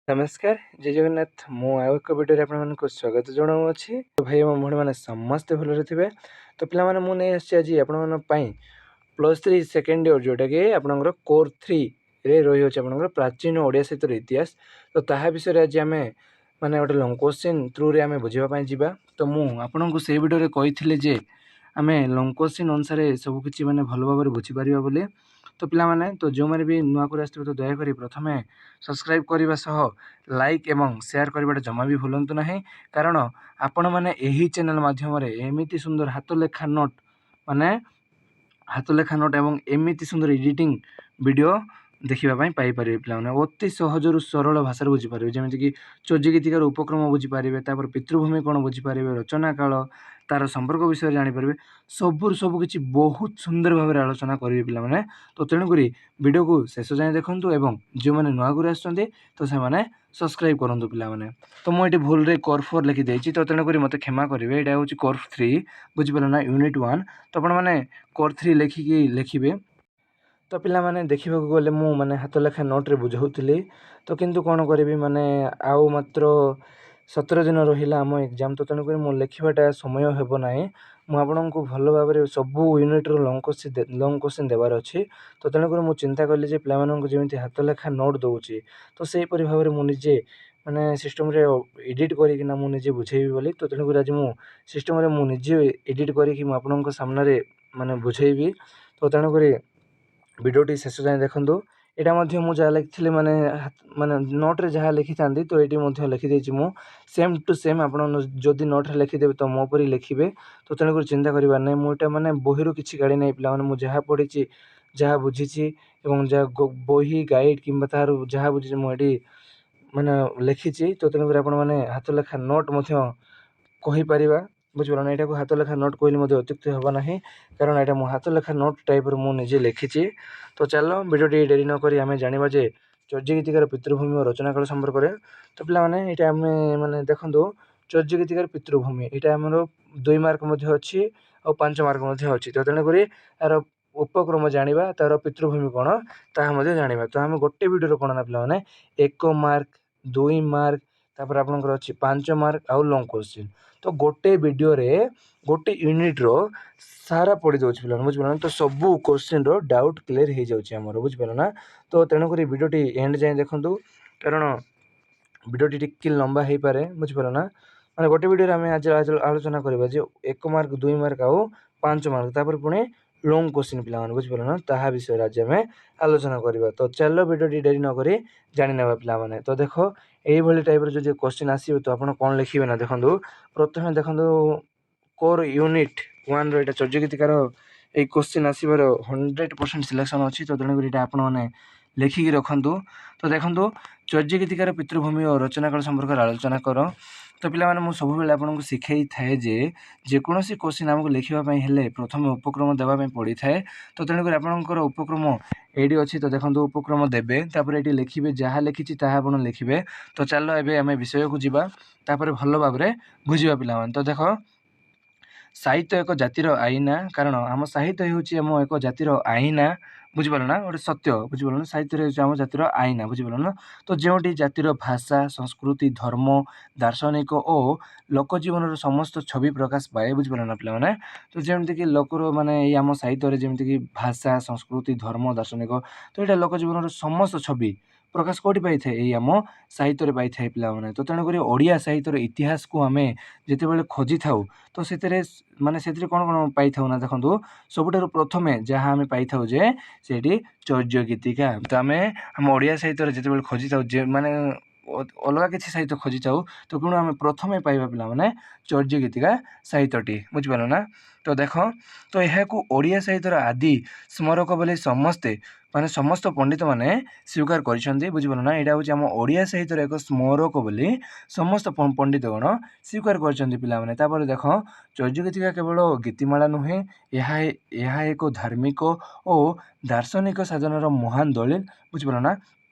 नमस्कार जय जगन्नाथ मु आउ एक वीडियो आपको स्वागत जनाऊँगी। भाई और भाई मैंने समस्ते भलरे थे। तो पे मुझे आज आपण +3 सेकेंड इयर जोटा कि आपंकर कोर 3 रे रही है प्राचीन ओडिया साहित्यर इतिहास। तो ता विषय आज आम माने गोटे लंग क्वेश्चन थ्रू रे आम बुझापी जावा। तो मुझे से वीडियो कही जे आम लंग क्वेश्चन अनुसार सबकि मैंने भल भाव में बुझीपर बोली। तो पिलामाने तो जो मैंने भी नुआ कर आसते तो दयाकोरी प्रथमे सब्सक्राइब करने सह लाइक एवं शेयर करवाटा जमा भी भूलु ना, कारण आपण मैंने यही चैनल माध्यम एमती सुंदर हाथ लेखा नोट माने हाथ लेखा नोट एवं एमती सुंदर एडिटिंग वीडियो देखापी पाइपर पे अति सहजर सरल भाषा बुझीपारे जमीक चौजी गीतिकार उपक्रम बुझीपारे, पितृभूमि कौन बुझीपारे, रचना काल तार संपर्क विषय जानीपर सबकि बहुत सुंदर भाव में आलोचना करेंगे पे। तो तेणुक वीडियो को शेष जाए देखूँ और जो मैंने नुआ कर आसुँच तो से सब्सक्राइब करूँ पे। तो मुझे भूल रे कोर 4 लिखिदे तो तेणुक मत क्षमा करेंगे। यहाँ हूँ कोर 3 बुझीपारे ना यूनिट 1। तो आपने कोर 3 लिखिकी लिखे। तो पिला माने देखा गले मु माने हाथ लेखा नोट्रे बुझाऊली। तो किंतु कौन करी माने आउ मात्र 17 दिन रहा आम एग्जाम। तो तेणुक लिखाटा समय हेब ना। मुझे भल भाव में सबू यूनिट्र लंग क्वेश्चन देवार अच्छी। तो तेणुक मुझे चिंता कली पे हाथ लेखा नोट दूसरी तो सहीपरी भाव में मुझे माने सिस्टम रे एडिट करना मुझे बुझेबी बोली। तो तेणुक आज मु सिस्टम मुझे एडिट करी सामने माने बुझेबी। तो तेणुक वीडियोटी शेष जाए देखूँ। यहाँ मुझे लिखी माने माने नोट्रे जहाँ लिखी था तो ये लिखिदे सेम टू सेम आप जदि नोट्रे लिखिदेवे तो मोपरी लिखे। तो तेणुक चिंता करार ना मुझे माने बही किसी गाड़ी नहीं पिला मुझे जहाँ पढ़ी जहाँ बुझी जहाँ बही गाइड कि जहाँ बुझी मुझे माने लिखी। तो तेणुक आपने हाथ लेखा नोट कहीपर बुझीपार ना। यहाँ हाथ लेखा नोट कहले अत्युक्त होगा ना, कारण यहाँ मो हाथ लेखा नोट टाइप मुझे लिखी। तो चलो वीडियो डेरी नक आम जाना जे चौजी गीतिकार पितृभूमि और रचना काल संपर्क में। तो पे ये आम मैंने देखो चौजी गीतिकार पितृभूमि यहाँ आमर 2 मार्क अच्छी और 5 मार्क अच्छी। तो तेणुक यार उपक्रम जाना तार पितृभूमि कौन ताहा जाना। तो आम गोटे वीडियो कौन ना पे 1 मार्क 2 मार्क तापर आपनकर अच्छी 5 मार्क आउ लंग क्वेश्चन। तो गोटे वीडियो रे गोटे यूनिट रो सारा पढ़ी दूसरी पे बुझिपार। तो सबू क्वेश्चन रो डाउट क्लियर हो जाए बुझिपार ना। तो तेणुक वीडियोटी एंड जाए देखूँ, कारण वीडियोटी टिके लंबा हो पारे बुझिपार ना। माने गोटे वीडियो आम आज आलोचना करवा 1 मार्क 2 मार्क आउ 5 मार्क तापर पुणी लंग क्वेश्चन पिला बुझिपार ना ताहा विषय आज आम आलोचना करवा। तो चलो वीडियोटी डेरी नक जानी ना पे। तो देख यही टाइप जो क्वेश्चन आसो तो आप कौन लिखे ना देखो। प्रथम देखो कोर यूनिट 1 रो चौजी गीतिकार ये क्वेश्चन आसबार 100% सिलेक्शन अच्छी। तो तेणुक आपने लिखिकी रखु। तो देखो चौजी गीतिकार पितृभूमि और रचना काल संपर्क आलोचना कर। तो पे सब आपको शिखाई थाए जेकोसी क्वेश्चन आमको लिखापी हेले प्रथम उपक्रम देवाई पड़ी थाए। तो तेणुक आपंकर उपक्रम ये अच्छी। तो देखो उपक्रम देवे तापर ये लिखे जहाँ लिखी आप लिखे। तो चलो एवं आम विषय को जापर भल भाव में बुझा पे। तो देख साहित्य एक जातिर आईना, कारण आम साहित्य हूँ एक जातिर आईना बुझिपार ना। गोटे सत्य बुझिपार ना साहित्य आम जातिर आईना बुझिपार ना। तो जोटी जातिर भाषा संस्कृति धर्म दार्शनिक और लोक जीवन समस्त छवि प्रकाश पाए बुझिपार ना पे। तो जमीक लोकर माने आम साहित्य जमीक भाषा संस्कृति धर्म दार्शनिक तो यहाँ लोक जीवन समस्त छवि प्रकाश कौटी पाई था ये आम साहित्य पाई था पे। तो तेणुक ओडिया साहित्यर इतिहास को आम जिते खोजी था तो से माने से कौन कौन पाई था ना देखो सबुठ प्रथमे जहाँ आम पाई था से चौर्य गीतिका। तो आम ओडिया साहित्य जिते खोजी था माने अलग किसी साहित्य खोजी था तो कौन आम प्रथमे पाइबा पे चौर्य गीतिका साहित्यटी बुझिपार ना। तो देख तो यह ओडिया साहित्यर आदि स्मारक बोले समस्ते माने समस्त पंडित माने स्वीकार कर बुझिपार ना। यहाँ हूँ आम ओडिया साहित्यर एक स्मारक बोली समस्त पंडितगण स्वीकार कर। देख चौर्य गीतिका केवल गीतिमाला नुहे, यह एक धार्मिक और दार्शनिक साधनार महान दलिल बुझिपार ना।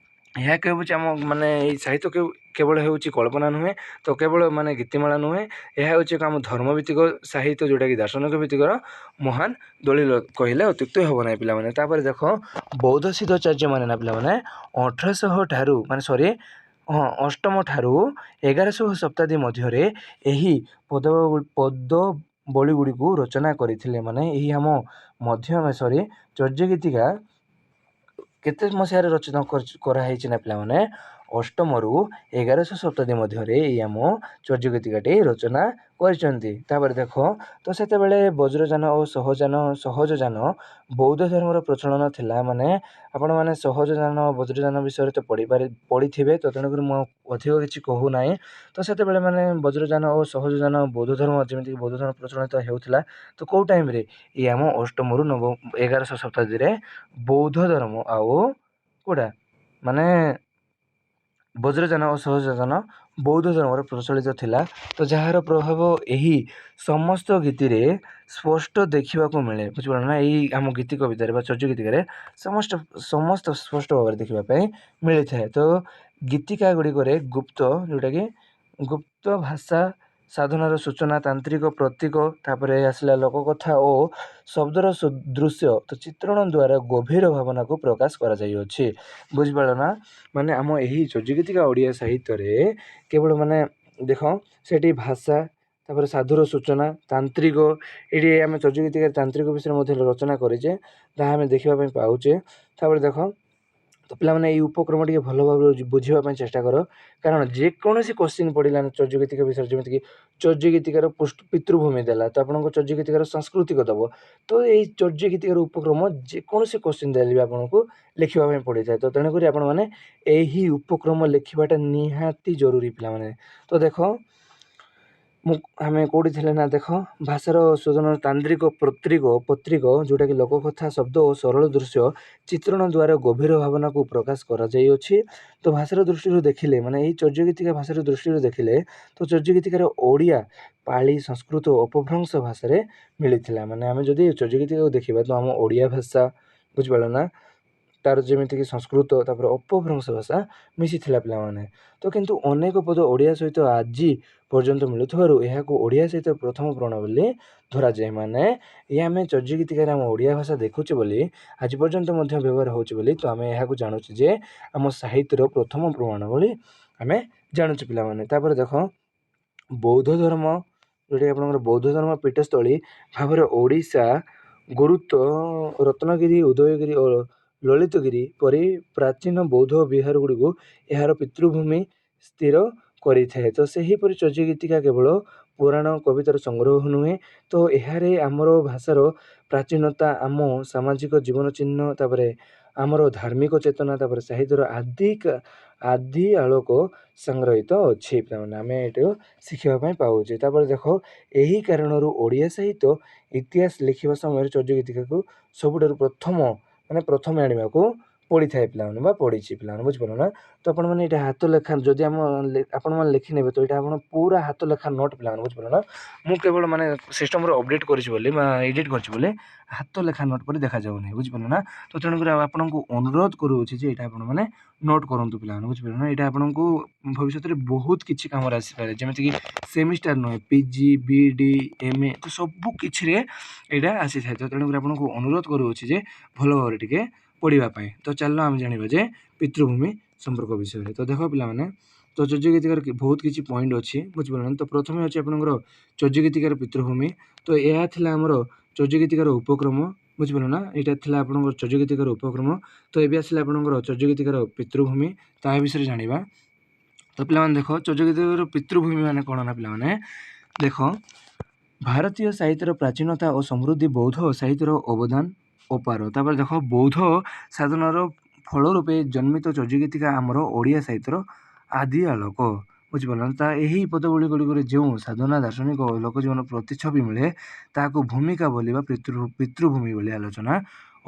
यह कहूँ आम माने साहित्य କେବଳ ହେଉଛି କଳ୍ପନା ନୁହେଁ, ତ କେବଳ ମାନେ ଗୀତିମାଳା ନୁହେଁ, ଏହା ହେଉଛି ଏକ ଆମ ଧର୍ମଭିତ୍ତିକ ସାହିତ୍ୟ, ଯେଉଁଟାକି ଦାର୍ଶନିକ ଭିତ୍ତିକର ମହାନ ଦଳିଲ କହିଲେ ଅତ୍ୟୁକ୍ତି ହେବ ନାହିଁ ପିଲାମାନେ। ତାପରେ ଦେଖ ବୌଦ୍ଧ ସିଦ୍ଧାଚାର୍ଯ୍ୟମାନେ ନା ପିଲାମାନେ 1800 ଠାରୁ ଅଷ୍ଟମ ଠାରୁ 1100 ଶତାବ୍ଦୀ ମଧ୍ୟରେ ଏହି ପଦବଳି ଗୁଡ଼ିକୁ ରଚନା କରିଥିଲେ। ମାନେ ଏହି ଆମ ଚର୍ଯ୍ୟ ଗୀତିକା କେତେ ମସିହାରେ ରଚନା କରାହେଇଛି ନା ପିଲାମାନେ 8ମରୁ 1100 ଶତାବ୍ଦୀ ମଧ୍ୟରେ ଏଇ ଆମ ଚର୍ଯ୍ୟ ଗୀତିକାଟି ରଚନା କରିଛନ୍ତି। ତାପରେ ଦେଖ ତ ସେତେବେଳେ ବଜ୍ରଯାନ ଓ ସହଜଯାନ ବୌଦ୍ଧ ଧର୍ମର ପ୍ରଚଳନ ଥିଲା। ମାନେ ଆପଣମାନେ ସହଜଯାନ ବଜ୍ରଯାନ ବିଷୟରେ ତ ପଢ଼ିଥିବେ, ତ ତେଣୁକରି ମୁଁ ଅଧିକ କିଛି କହୁନାହିଁ। ତ ସେତେବେଳେ ମାନେ ବଜ୍ରଯାନ ଓ ସହଜଯାନ ବୌଦ୍ଧ ଧର୍ମ, ଯେମିତିକି ବୌଦ୍ଧ ଧର୍ମ ପ୍ରଚଳିତ ହେଉଥିଲା, ତ କେଉଁ ଟାଇମ୍ରେ ଏଇ ଆମ 8ମରୁ 1100 ଶତାବ୍ଦୀରେ ବୌଦ୍ଧ ଧର୍ମ ଆଉ କେଉଁଟା ମାନେ ବଜ୍ରଯାନ ଓ ସହଜଯାନ ବୌଦ୍ଧ ଧର୍ମର ପ୍ରଚଳିତ ଥିଲା। ତ ଯାହାର ପ୍ରଭାବ ଏହି ସମସ୍ତ ଗୀତିରେ ସ୍ପଷ୍ଟ ଦେଖିବାକୁ ମିଳେ, ବୁଝିପାରିଲ ନା। ଏଇ ଆମ ଗୀତି କବିତାରେ ବା ଚର୍ଯ୍ୟ ଗୀତିକାରେ ସମସ୍ତ ସ୍ପଷ୍ଟ ଭାବରେ ଦେଖିବା ପାଇଁ ମିଳିଥାଏ। ତ ଗୀତିକା ଗୁଡ଼ିକରେ ଯେଉଁଟାକି ଗୁପ୍ତ ଭାଷା ସାଧନାର ସୂଚନା, ତାନ୍ତ୍ରିକ ପ୍ରତୀକ, ତାପରେ ଆସିଲା ଲୋକକଥା ଓ ଶବ୍ଦର ଦୃଶ୍ୟ ତ ଚିତ୍ରଣ ଦ୍ୱାରା ଗଭୀର ଭାବନାକୁ ପ୍ରକାଶ କରାଯାଇଅଛି, ବୁଝିପାରିଲ ନା। ମାନେ ଆମ ଏହି ଚର୍ଯ୍ୟ ଗୀତିକା ଓଡ଼ିଆ ସାହିତ୍ୟରେ କେବଳ ମାନେ ଦେଖ ସେଠି ଭାଷା, ତାପରେ ସାଧୁର ସୂଚନା, ତାନ୍ତ୍ରିକ, ଏଠି ଆମେ ଚର୍ଯ୍ୟ ଗୀତିକାରେ ତାନ୍ତ୍ରିକ ବିଷୟରେ ମଧ୍ୟ ରଚନା କରିଛେ, ତାହା ଆମେ ଦେଖିବା ପାଇଁ ପାଉଛେ। ତାପରେ ଦେଖ ତ ପିଲାମାନେ ଏଇ ଉପକ୍ରମ ଟିକେ ଭଲ ଭାବରେ ବୁଝିବା ପାଇଁ ଚେଷ୍ଟା କର, କାରଣ ଯେକୌଣସି କୋଶ୍ଚିନ୍ ପଡ଼ିଲା ଚର୍ଯ୍ୟ ଗୀତିକା ବିଷୟରେ, ଯେମିତିକି ଚର୍ଯ୍ୟ ଗୀତିକାର ପିତୃଭୂମି ଦେଲା, ତ ଆପଣଙ୍କ ଚର୍ଯ୍ୟ ଗୀତିକାର ସାଂସ୍କୃତିକ ଦେବ, ତ ଏଇ ଚର୍ଯ୍ୟ ଗୀତିକାର ଉପକ୍ରମ ଯେକୌଣସି କୋଶ୍ଚିନ୍ ଦେଲେ ବି ଆପଣଙ୍କୁ ଲେଖିବା ପାଇଁ ପଡ଼ିଥାଏ। ତ ତେଣୁକରି ଆପଣମାନେ ଏହି ଉପକ୍ରମ ଲେଖିବାଟା ନିହାତି ଜରୁରୀ ପିଲାମାନେ। ତ ଦେଖ ଆମେ କେଉଁଠି ଥିଲେ ନା, ଦେଖ ଭାଷାର ଶୋଧନ, ତାନ୍ତ୍ରିକ ପତ୍ରିକ ଯେଉଁଟାକି ଲୋକକଥା, ଶବ୍ଦ ଓ ସରଳ ଦୃଶ୍ୟ ଚିତ୍ରଣ ଦ୍ୱାରା ଗଭୀର ଭାବନାକୁ ପ୍ରକାଶ କରାଯାଇଅଛି। ତ ଭାଷାର ଦୃଷ୍ଟିରୁ ଦେଖିଲେ, ମାନେ ଏହି ଚର୍ଯ୍ୟ ଗୀତିକା ଭାଷାର ଦୃଷ୍ଟିରୁ ଦେଖିଲେ, ତ ଚର୍ଯ୍ୟ ଗୀତିକାର ଓଡ଼ିଆ, ପାଳି, ସଂସ୍କୃତ ଓ ଅପଭ୍ରଂଶ ଭାଷାରେ ମିଳିଥିଲା। ମାନେ ଆମେ ଯଦି ଚର୍ଯ୍ୟ ଗୀତିକାକୁ ଦେଖିବା, ତ ଆମ ଓଡ଼ିଆ ଭାଷା, ବୁଝିପାରିଲ ନା, ତାର ଯେମିତିକି ସଂସ୍କୃତ, ତାପରେ ଅପଭ୍ରଂଶ ଭାଷା ମିଶିଥିଲା ପିଲାମାନେ। ତ କିନ୍ତୁ ଅନେକ ପଦ ଓଡ଼ିଆ ସହିତ ଆଜି ପର୍ଯ୍ୟନ୍ତ ମିଳୁଥିବାରୁ ଏହାକୁ ଓଡ଼ିଆ ସହିତ ପ୍ରଥମ ପ୍ରମାଣ ବୋଲି ଧରାଯାଏ। ମାନେ ଏହା ଆମେ ଚର୍ଯ୍ୟ ଗୀତିକାରେ ଆମ ଓଡ଼ିଆ ଭାଷା ଦେଖୁଛେ ବୋଲି, ଆଜି ପର୍ଯ୍ୟନ୍ତ ମଧ୍ୟ ବ୍ୟବହାର ହେଉଛି ବୋଲି, ତ ଆମେ ଏହାକୁ ଜାଣୁଛୁ ଯେ ଆମ ସାହିତ୍ୟର ପ୍ରଥମ ପ୍ରମାଣ ବୋଲି ଆମେ ଜାଣୁଛୁ ପିଲାମାନେ। ତାପରେ ଦେଖ ବୌଦ୍ଧ ଧର୍ମ, ଯେଉଁଟାକି ଆପଣଙ୍କର ବୌଦ୍ଧ ଧର୍ମ ପୀଠସ୍ଥଳୀ ଭାବରେ ଓଡ଼ିଶା ଗୁରୁତ୍ୱ ରତ୍ନଗିରି, ଉଦୟଗିରି ଓ ଲଳିତଗିରି ପରି ପ୍ରାଚୀନ ବୌଦ୍ଧ ବିହାର ଗୁଡ଼ିକୁ ଏହାର ପିତୃଭୂମି ସ୍ଥିର କରିଥାଏ। ତ ସେହିପରି ଚର୍ଯ୍ୟ ଗୀତିକା କେବଳ ପୁରାଣ କବିତାର ସଂଗ୍ରହ ନୁହେଁ, ତ ଏହାରେ ଆମର ଭାଷାର ପ୍ରାଚୀନତା, ଆମ ସାମାଜିକ ଜୀବନ ଚିହ୍ନ, ତାପରେ ଆମର ଧାର୍ମିକ ଚେତନା, ତାପରେ ସାହିତ୍ୟର ଆଦି ଆଲୋକ ସଂଗ୍ରହିତ ଅଛି ପିଲାମାନେ। ଆମେ ଏଇଟା ଶିଖିବା ପାଇଁ ପାଉଛେ। ତାପରେ ଦେଖ ଏହି କାରଣରୁ ଓଡ଼ିଆ ସାହିତ୍ୟ ଇତିହାସ ଲେଖିବା ସମୟରେ ଚର୍ଯ୍ୟ ଗୀତିକାକୁ ସବୁଠାରୁ ପ୍ରଥମେ ଆଣିବାକୁ ପଡ଼ିଥାଏ ପିଲାମାନେ, ବା ପଡ଼ିଛି ପିଲାମାନେ, ବୁଝିପାରିଲ ନା। ତ ଆପଣମାନେ ଏଇଟା ହାତ ଲେଖା, ଯଦି ଆପଣମାନେ ଲେଖିନେବେ, ତ ଏଇଟା ଆପଣ ପୁରା ହାତ ଲେଖା ନୋଟ୍ ପିଲାମାନେ, ବୁଝିପାରିଲ ନା। ମୁଁ କେବଳ ମାନେ ସିଷ୍ଟମରେ ଅପଡ଼େଟ୍ କରିଛି ବୋଲି ବା ଏଡ଼ିଟ୍ କରିଛି ବୋଲି ହାତ ଲେଖା ନୋଟ୍ ପରି ଦେଖାଯାଉନାହିଁ, ବୁଝିପାରିଲ ନା। ତ ତେଣୁକରି ଆପଣଙ୍କୁ ଅନୁରୋଧ କରୁଅଛି ଯେ ଏଇଟା ଆପଣମାନେ ନୋଟ୍ କରନ୍ତୁ ପିଲାମାନେ, ବୁଝିପାରିଲ ନା। ଏଇଟା ଆପଣଙ୍କୁ ଭବିଷ୍ୟତରେ ବହୁତ କିଛି କାମରେ ଆସିପାରେ, ଯେମିତିକି ସେମିଷ୍ଟାର ନୁହେଁ, PG, BD, MA, ତ ସବୁ କିଛିରେ ଏଇଟା ଆସିଥାଏ। ତ ତେଣୁକରି ଆପଣଙ୍କୁ ଅନୁରୋଧ କରୁଅଛି ଯେ ଭଲ ଭାବରେ ଟିକେ ପଢ଼ିବା ପାଇଁ। ତ ଚାଲ ଆମେ ଜାଣିବା ଯେ ପିତୃଭୂମି ସମ୍ପର୍କ ବିଷୟରେ। ତ ଦେଖ ପିଲାମାନେ, ତ ଚର୍ଯ୍ୟ ଗୀତିକାର ବହୁତ କିଛି ପଏଣ୍ଟ ଅଛି, ବୁଝିପାରିଲେ। ତ ପ୍ରଥମେ ଅଛି ଆପଣଙ୍କର ଚର୍ଯ୍ୟ ଗୀତିକାର ପିତୃଭୂମି। ତ ଏହା ଥିଲା ଆମର ଚର୍ଯ୍ୟ ଗୀତିକାର ଉପକ୍ରମ, ବୁଝିପାରିଲ ନା। ଏଇଟା ଥିଲା ଆପଣଙ୍କର ଚର୍ଯ୍ୟ ଗୀତିକାର ଉପକ୍ରମ। ତ ଏବେ ଆସିଲା ଆପଣଙ୍କର ଚର୍ଯ୍ୟ ଗୀତିକାର ପିତୃଭୂମି, ତାହା ବିଷୟରେ ଜାଣିବା। ତ ପିଲାମାନେ ଦେଖ ଚର୍ଯ୍ୟ ଗୀତିକାର ପିତୃଭୂମି ମାନେ କ'ଣ ନା ପିଲାମାନେ, ଦେଖ ଭାରତୀୟ ସାହିତ୍ୟର ପ୍ରାଚୀନତା ଓ ସମୃଦ୍ଧି ବୌଦ୍ଧ ସାହିତ୍ୟର ଅବଦାନ ଅପାର। ତାପରେ ଦେଖ ବୌଦ୍ଧ ସାଧନାର ଫଳ ରୂପେ ଜନ୍ମିତ ଚର୍ଯ୍ୟ ଗୀତିକା ଆମର ଓଡ଼ିଆ ସାହିତ୍ୟର ଆଦି ଆଲୋକ, ବୁଝିପାରିଲ ନା। ଏହି ପଦବଳି ଗୁଡ଼ିକରେ ଯେଉଁ ସାଧନା, ଦାର୍ଶନିକ ଓ ଲୋକଜୀବନ ପ୍ରତିଛବି ମିଳେ, ତାହାକୁ ଭୂମିକା ବୋଲି ବା ପିତୃଭୂମି ବୋଲି ଆଲୋଚନା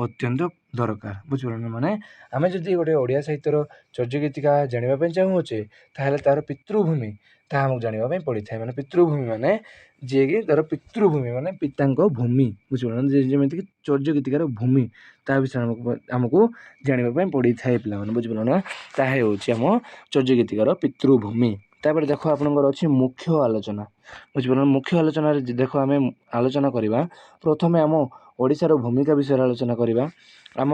ଅତ୍ୟନ୍ତ ଦରକାର, ବୁଝିପାରିଲ ନା। ମାନେ ଆମେ ଯଦି ଗୋଟେ ଓଡ଼ିଆ ସାହିତ୍ୟର ଚର୍ଯ୍ୟ ଗୀତିକା ଜାଣିବା ପାଇଁ ଚାହୁଁଅଛେ, ତାହେଲେ ତାର ପିତୃଭୂମି, ତାହା ଆମକୁ ଜାଣିବା ପାଇଁ ପଡ଼ିଥାଏ। ମାନେ ପିତୃଭୂମି ମାନେ ଯିଏକି ତା'ର ପିତୃଭୂମି ମାନେ ପିତାଙ୍କ ଭୂମି, ବୁଝିପାରିଲ, ଯେମିତିକି ଚର୍ଯ୍ୟ ଗୀତିକାର ଭୂମି, ତା ବିଷୟରେ ଆମକୁ ଜାଣିବା ପାଇଁ ପଡ଼ିଥାଏ ପିଲାମାନେ, ବୁଝିପାରିଲ ନା। ତାହା ହେଉଛି ଆମ ଚର୍ଯ୍ୟ ଗୀତିକାର ପିତୃଭୂମି। ତାପରେ ଦେଖ ଆପଣଙ୍କର ଅଛି ମୁଖ୍ୟ ଆଲୋଚନା, ବୁଝିପାରିଲ। ମୁଖ୍ୟ ଆଲୋଚନାରେ ଦେଖ ଆମେ ଆଲୋଚନା କରିବା, ପ୍ରଥମେ ଆମ ଓଡ଼ିଶାର ଭୂମିକା ବିଷୟରେ ଆଲୋଚନା କରିବା। ଆମ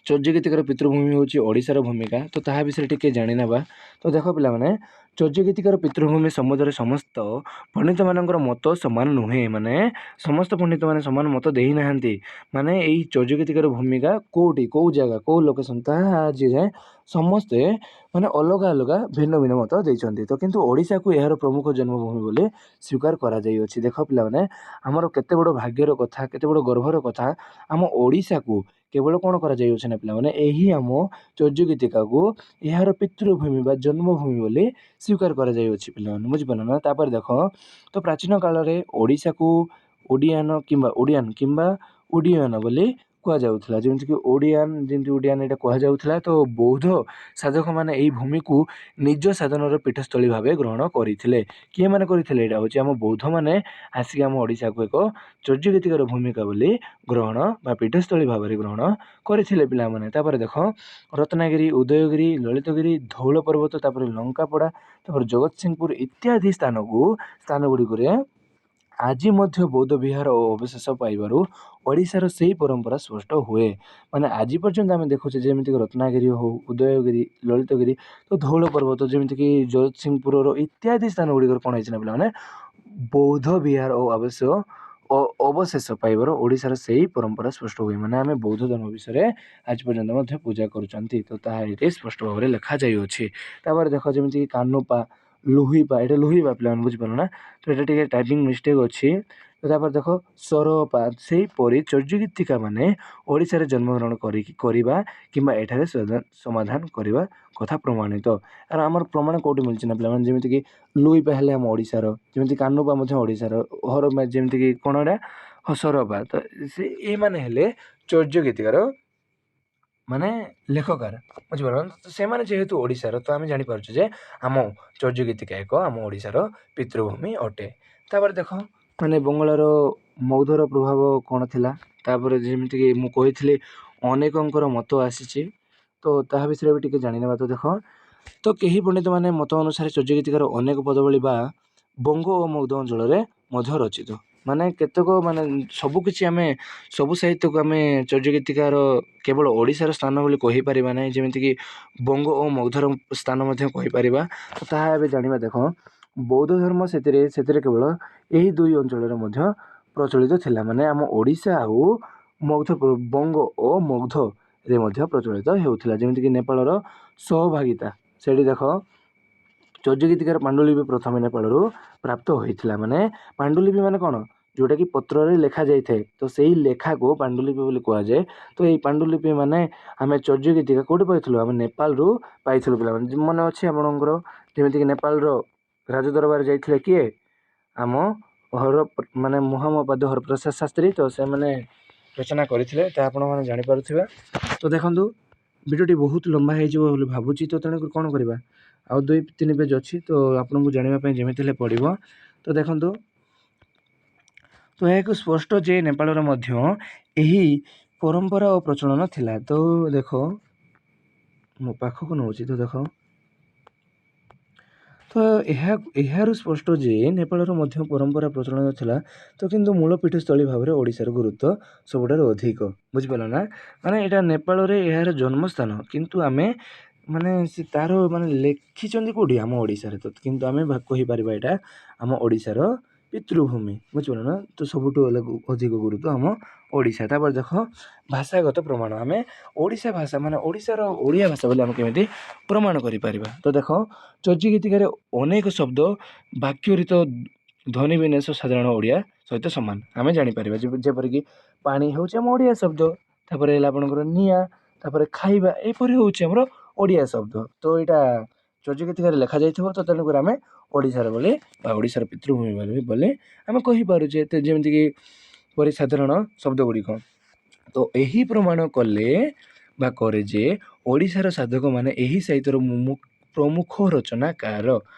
ଚର୍ଯ୍ୟ ଗୀତିକାର ପିତୃଭୂମି ହେଉଛି ଓଡ଼ିଶାର ଭୂମିକା, ତ ତାହା ବିଷୟରେ ଟିକେ ଜାଣିନେବା। ତ ଦେଖ ପିଲାମାନେ, ଚର୍ଯ୍ୟ ଗୀତିକାର ପିତୃଭୂମି ସମ୍ବନ୍ଧରେ ସମସ୍ତ ପଣ୍ଡିତମାନଙ୍କର ମତ ସମାନ ନୁହେଁ। ମାନେ ସମସ୍ତ ପଣ୍ଡିତମାନେ ସମାନ ମତ ଦେଇନାହାନ୍ତି। ମାନେ ଏଇ ଚର୍ଯ୍ୟ ଗୀତିକାର ଭୂମିକା କେଉଁଠି, କେଉଁ ଜାଗା, କେଉଁ ଲୋକେସନ୍, ତାହା ଆଜି ଯାଏଁ ସମସ୍ତେ ମାନେ ଅଲଗା ଅଲଗା ଭିନ୍ନ ଭିନ୍ନ ମତ ଦେଇଛନ୍ତି। ତ କିନ୍ତୁ ଓଡ଼ିଶାକୁ ଏହାର ପ୍ରମୁଖ ଜନ୍ମଭୂମି ବୋଲି ସ୍ୱୀକାର କରାଯାଇଅଛି। ଦେଖ ପିଲାମାନେ, ଆମର କେତେ ବଡ଼ ଭାଗ୍ୟର କଥା, କେତେ ବଡ଼ ଗର୍ବର କଥା, ଆମ ଓଡ଼ିଶାକୁ କେବଳ କ'ଣ କରାଯାଇଅଛି ନା ପିଲାମାନେ, ଏହି ଆମ ଚର୍ଯ୍ୟ ଗୀତିକାକୁ ଏହାର ପିତୃଭୂମି ବା ଜନ୍ମଭୂମି ବୋଲି ସ୍ୱୀକାର କରାଯାଇଅଛି ପିଲାମାନେ, ବୁଝିପାରିଲ ନା। ତାପରେ ଦେଖ, ତ ପ୍ରାଚୀନ କାଳରେ ଓଡ଼ିଶାକୁ ଓଡ଼ିଆନ ବୋଲି କୁହାଯାଉଥିଲା, ଯେମିତିକି ଓଡ଼ିଆନ ଏଇଟା କୁହାଯାଉଥିଲା। ତ ବୌଦ୍ଧ ସାଧକମାନେ ଏହି ଭୂମିକୁ ନିଜ ସାଧନର ପୀଠସ୍ଥଳୀ ଭାବେ ଗ୍ରହଣ କରିଥିଲେ। କିଏ ମାନେ କରିଥିଲେ? ଏଇଟା ହେଉଛି ଆମ ବୌଦ୍ଧମାନେ ଆସିକି ଆମ ଓଡ଼ିଶାକୁ ଏକ ଚର୍ଯ୍ୟ ଗୀତିକାର ଭୂମିକା ବୋଲି ଗ୍ରହଣ ବା ପୀଠସ୍ଥଳୀ ଭାବରେ ଗ୍ରହଣ କରିଥିଲେ ପିଲାମାନେ। ତାପରେ ଦେଖ, ରତ୍ନଗିରି, ଉଦୟଗିରି, ଲଳିତଗିରି, ଧଉଳ ପର୍ବତ, ତାପରେ ଲଙ୍କାପଡ଼ା, ତାପରେ ଜଗତସିଂହପୁର ଇତ୍ୟାଦି ସ୍ଥାନ ଗୁଡ଼ିକରେ ଆଜି ମଧ୍ୟ ବୌଦ୍ଧ ବିହାର ଓ ଅବଶେଷ ପାଇବାରୁ ଓଡ଼ିଶାର ସେହି ପରମ୍ପରା ସ୍ପଷ୍ଟ ହୁଏ। ମାନେ ଆଜି ପର୍ଯ୍ୟନ୍ତ ଆମେ ଦେଖୁଛେ, ଯେମିତିକି ରତ୍ନଗିରି ହଉ, ଉଦୟଗିରି, ଲଳିତଗିରି, ତ ଧଉଳ ପର୍ବତ, ଯେମିତିକି ଜଗତସିଂହପୁରର ଇତ୍ୟାଦି ସ୍ଥାନ ଗୁଡ଼ିକରେ କ'ଣ ହେଇଛି ନା ପିଲାମାନେ, ବୌଦ୍ଧ ବିହାର ଓ ଅବଶେଷ ପାଇବାର ଓଡ଼ିଶାର ସେହି ପରମ୍ପରା ସ୍ପଷ୍ଟ ହୁଏ। ମାନେ ଆମେ ବୌଦ୍ଧ ଧର୍ମ ବିଷୟରେ ଆଜି ପର୍ଯ୍ୟନ୍ତ ମଧ୍ୟ ପୂଜା କରୁଛନ୍ତି। ତ ତାହା ଏଠି ସ୍ପଷ୍ଟ ଭାବରେ ଲେଖାଯାଇଅଛି। ତାପରେ ଦେଖ, ଯେମିତିକି କାନୁପା, ଲୁହିପା, ଏଇଟା ଲୁହିପା ପିଲାମାନେ, ବୁଝିପାରିଲ ନା। ତ ଏଇଟା ଟିକେ ଟାଇପିଂ ମିଷ୍ଟେକ୍ ଅଛି। ତାପରେ ଦେଖ, ସରପା, ସେହିପରି ଚର୍ଯ୍ୟ ଗୀତିକା ମାନେ ଓଡ଼ିଶାରେ ଜନ୍ମଗ୍ରହଣ କରିବା କିମ୍ବା ଏଠାରେ ସମାଧାନ କରିବା କଥା ପ୍ରମାଣିତ। ଆର ଆମର ପ୍ରମାଣ କେଉଁଠି ମିଳିଛି ନା ପିଲାମାନେ, ଯେମିତିକି ଲୁହିପା ହେଲେ ଆମ ଓଡ଼ିଶାର, ଯେମିତି କାନୁପା ମଧ୍ୟ ଓଡ଼ିଶାର, ଯେମିତିକି କ'ଣ ଏଇଟା ସରପା, ତ ଏଇମାନେ ହେଲେ ଚର୍ଯ୍ୟ ଗୀତିକାର ମାନେ ଲେଖକାର, ବୁଝିପାରିଲ। ତ ସେମାନେ ଯେହେତୁ ଓଡ଼ିଶାର, ତ ଆମେ ଜାଣିପାରୁଛୁ ଯେ ଆମ ଚର୍ଯ୍ୟ ଗୀତିକା ଏକ ଆମ ଓଡ଼ିଶାର ପିତୃଭୂମି ଅଟେ। ତାପରେ ଦେଖ, ମାନେ ବଙ୍ଗଳାର ମୌଧର ପ୍ରଭାବ କ'ଣ ଥିଲା, ତାପରେ ଯେମିତିକି ମୁଁ କହିଥିଲି ଅନେକଙ୍କର ମତ ଆସିଛି, ତ ତାହା ବିଷୟରେ ବି ଟିକେ ଜାଣିନେବା। ତ ଦେଖ, ତ କେହି ପଣ୍ଡିତମାନେ ମତ ଅନୁସାରେ ଚର୍ଯ୍ୟ ଗୀତିକାର ଅନେକ ପଦାବଳୀ ବା ବଙ୍ଗ ଓ ମୌଧ ଅଞ୍ଚଳରେ ମଧ୍ୟ ରଚିତ। ମାନେ କେତେକ ମାନେ ସବୁକିଛି ଆମେ ସବୁ ସାହିତ୍ୟକୁ ଆମେ ଚର୍ଯ୍ୟ ଗୀତିକାର କେବଳ ଓଡ଼ିଶାର ସ୍ଥାନ ବୋଲି କହିପାରିବା ନାହିଁ, ଯେମିତିକି ବଙ୍ଗ ଓ ମୌଧର ସ୍ଥାନ ମଧ୍ୟ କହିପାରିବା। ତ ତାହା ଏବେ ଜାଣିବା। ଦେଖ, ବୌଦ୍ଧ ଧର୍ମ ସେଥିରେ କେବଳ ଏହି ଦୁଇ ଅଞ୍ଚଳରେ ମଧ୍ୟ ପ୍ରଚଳିତ ଥିଲା। ମାନେ ଆମ ଓଡ଼ିଶା ଆଉ ବଙ୍ଗ ଓ ମୌଧରେ ମଧ୍ୟ ପ୍ରଚଳିତ ହେଉଥିଲା। ଯେମିତିକି ନେପାଳର ସହଭାଗିତା, ସେଇଠି ଦେଖ, ଚର୍ଯ୍ୟ ଗୀତିକାର ପାଣ୍ଡୁଲିପି ପ୍ରଥମେ ନେପାଳରୁ ପ୍ରାପ୍ତ ହୋଇଥିଲା। ମାନେ ପାଣ୍ଡୁଲିପି ମାନେ କ'ଣ, ଯେଉଁଟାକି ପତ୍ରରେ ଲେଖାଯାଇଥାଏ, ତ ସେଇ ଲେଖାକୁ ପାଣ୍ଡୁଲିପି ବୋଲି କୁହାଯାଏ। ତ ଏଇ ପାଣ୍ଡୁଲିପି ମାନେ ଆମେ ଚର୍ଯ୍ୟ ଗୀତିକା କେଉଁଠି ପାଇଥିଲୁ, ଆମେ ନେପାଳରୁ ପାଇଥିଲୁ ପିଲାମାନେ। ମନେ ଅଛି ଆପଣଙ୍କର, ଯେମିତିକି ନେପାଳର ରାଜଦରବାର ଯାଇଥିଲେ କିଏ, ଆମ ମହାମପାଦ ହରପ୍ରସାଦ ଶାସ୍ତ୍ରୀ, ତ ସେମାନେ ରଚନା କରିଥିଲେ, ତାହା ଆପଣମାନେ ଜାଣିପାରୁଥିବେ। ତ ଦେଖନ୍ତୁ, ଭିଡ଼ିଓଟି ବହୁତ ଲମ୍ବା ହେଇଯିବ ବୋଲି ଭାବୁଛି, ତ ତେଣୁକରି କ'ଣ କରିବା, ଆଉ 2-3 ପେଜ୍ ଅଛି, ତ ଆପଣଙ୍କୁ ଜାଣିବା ପାଇଁ ଯେମିତି ହେଲେ ପଡ଼ିବ। ତ ଦେଖନ୍ତୁ, ତ ଏହାକୁ ସ୍ପଷ୍ଟ ଯେ ନେପାଳର ମଧ୍ୟ ଏହି ପରମ୍ପରା ଓ ପ୍ରଚଳନ ଥିଲା। ତ ଦେଖ, ମୋ ପାଖକୁ ନେଉଛି, ତ ଦେଖ, ତ ଏହାରୁ ସ୍ପଷ୍ଟ ଯେ ନେପାଳର ମଧ୍ୟ ପରମ୍ପରା ପ୍ରଚଳନ ଥିଲା। ତ କିନ୍ତୁ ମୂଳ ପୀଠସ୍ଥଳୀ ଭାବରେ ଓଡ଼ିଶାର ଗୁରୁତ୍ୱ ସବୁଠାରୁ ଅଧିକ, ବୁଝିପାରିଲ ନା। ମାନେ ଏଇଟା ନେପାଳରେ ଏହାର ଜନ୍ମସ୍ଥାନ, କିନ୍ତୁ ଆମେ ମାନେ ତାର ମାନେ ଲେଖିଛନ୍ତି କେଉଁଠି, ଆମ ଓଡ଼ିଶାରେ। ତ କିନ୍ତୁ ଆମେ କହିପାରିବା ଏଇଟା ଆମ ଓଡ଼ିଶାର ପିତୃଭୂମି, ବୁଝିପାରିଲ ନା। ତ ସବୁଠୁ ଅଧିକ ଗୁରୁତ୍ୱ ଆମ ଓଡ଼ିଶା। ତାପରେ ଦେଖ, ଭାଷାଗତ ପ୍ରମାଣ, ଆମେ ଓଡ଼ିଶା ଭାଷା ମାନେ ଓଡ଼ିଶାର ଓଡ଼ିଆ ଭାଷା ବୋଲି ଆମେ କେମିତି ପ୍ରମାଣ କରିପାରିବା। ତ ଦେଖ, ଚର୍ଯ୍ୟ ଗୀତିକାରେ ଅନେକ ଶବ୍ଦ ବାକ୍ୟରିତ ଧ୍ୱନି ବିନ୍ୟାସ ସାଧାରଣ ଓଡ଼ିଆ ସହିତ ସମାନ ଆମେ ଜାଣିପାରିବା। ଯେପରିକି ପାଣି ହେଉଛି ଆମ ଓଡ଼ିଆ ଶବ୍ଦ, ତାପରେ ହେଲା ଆପଣଙ୍କର ନିଆଁ, ତାପରେ ଖାଇବା, ଏପରି ହେଉଛି ଆମର ଓଡ଼ିଆ ଶବ୍ଦ। ତ ଏଇଟା ଚର୍ଯ୍ୟ ଗୀତିକାରେ ଲେଖାଯାଇଥିବ, ତ ତେଣୁକରି ଆମେ ଓଡ଼ିଶାର ବୋଲି ବା ଓଡ଼ିଶାର ପିତୃଭୂମି ବୋଲି ଆମେ କହିପାରୁଛେ। ଯେମିତିକି ପରି ସାଧାରଣ ଶବ୍ଦ ଗୁଡ଼ିକ, ତ ଏହି ପ୍ରମାଣ କରେ ଯେ ଓଡ଼ିଶାର ସାଧକମାନେ ଏହି ସାହିତ୍ୟର ପ୍ରମୁଖ ରଚନାକାର।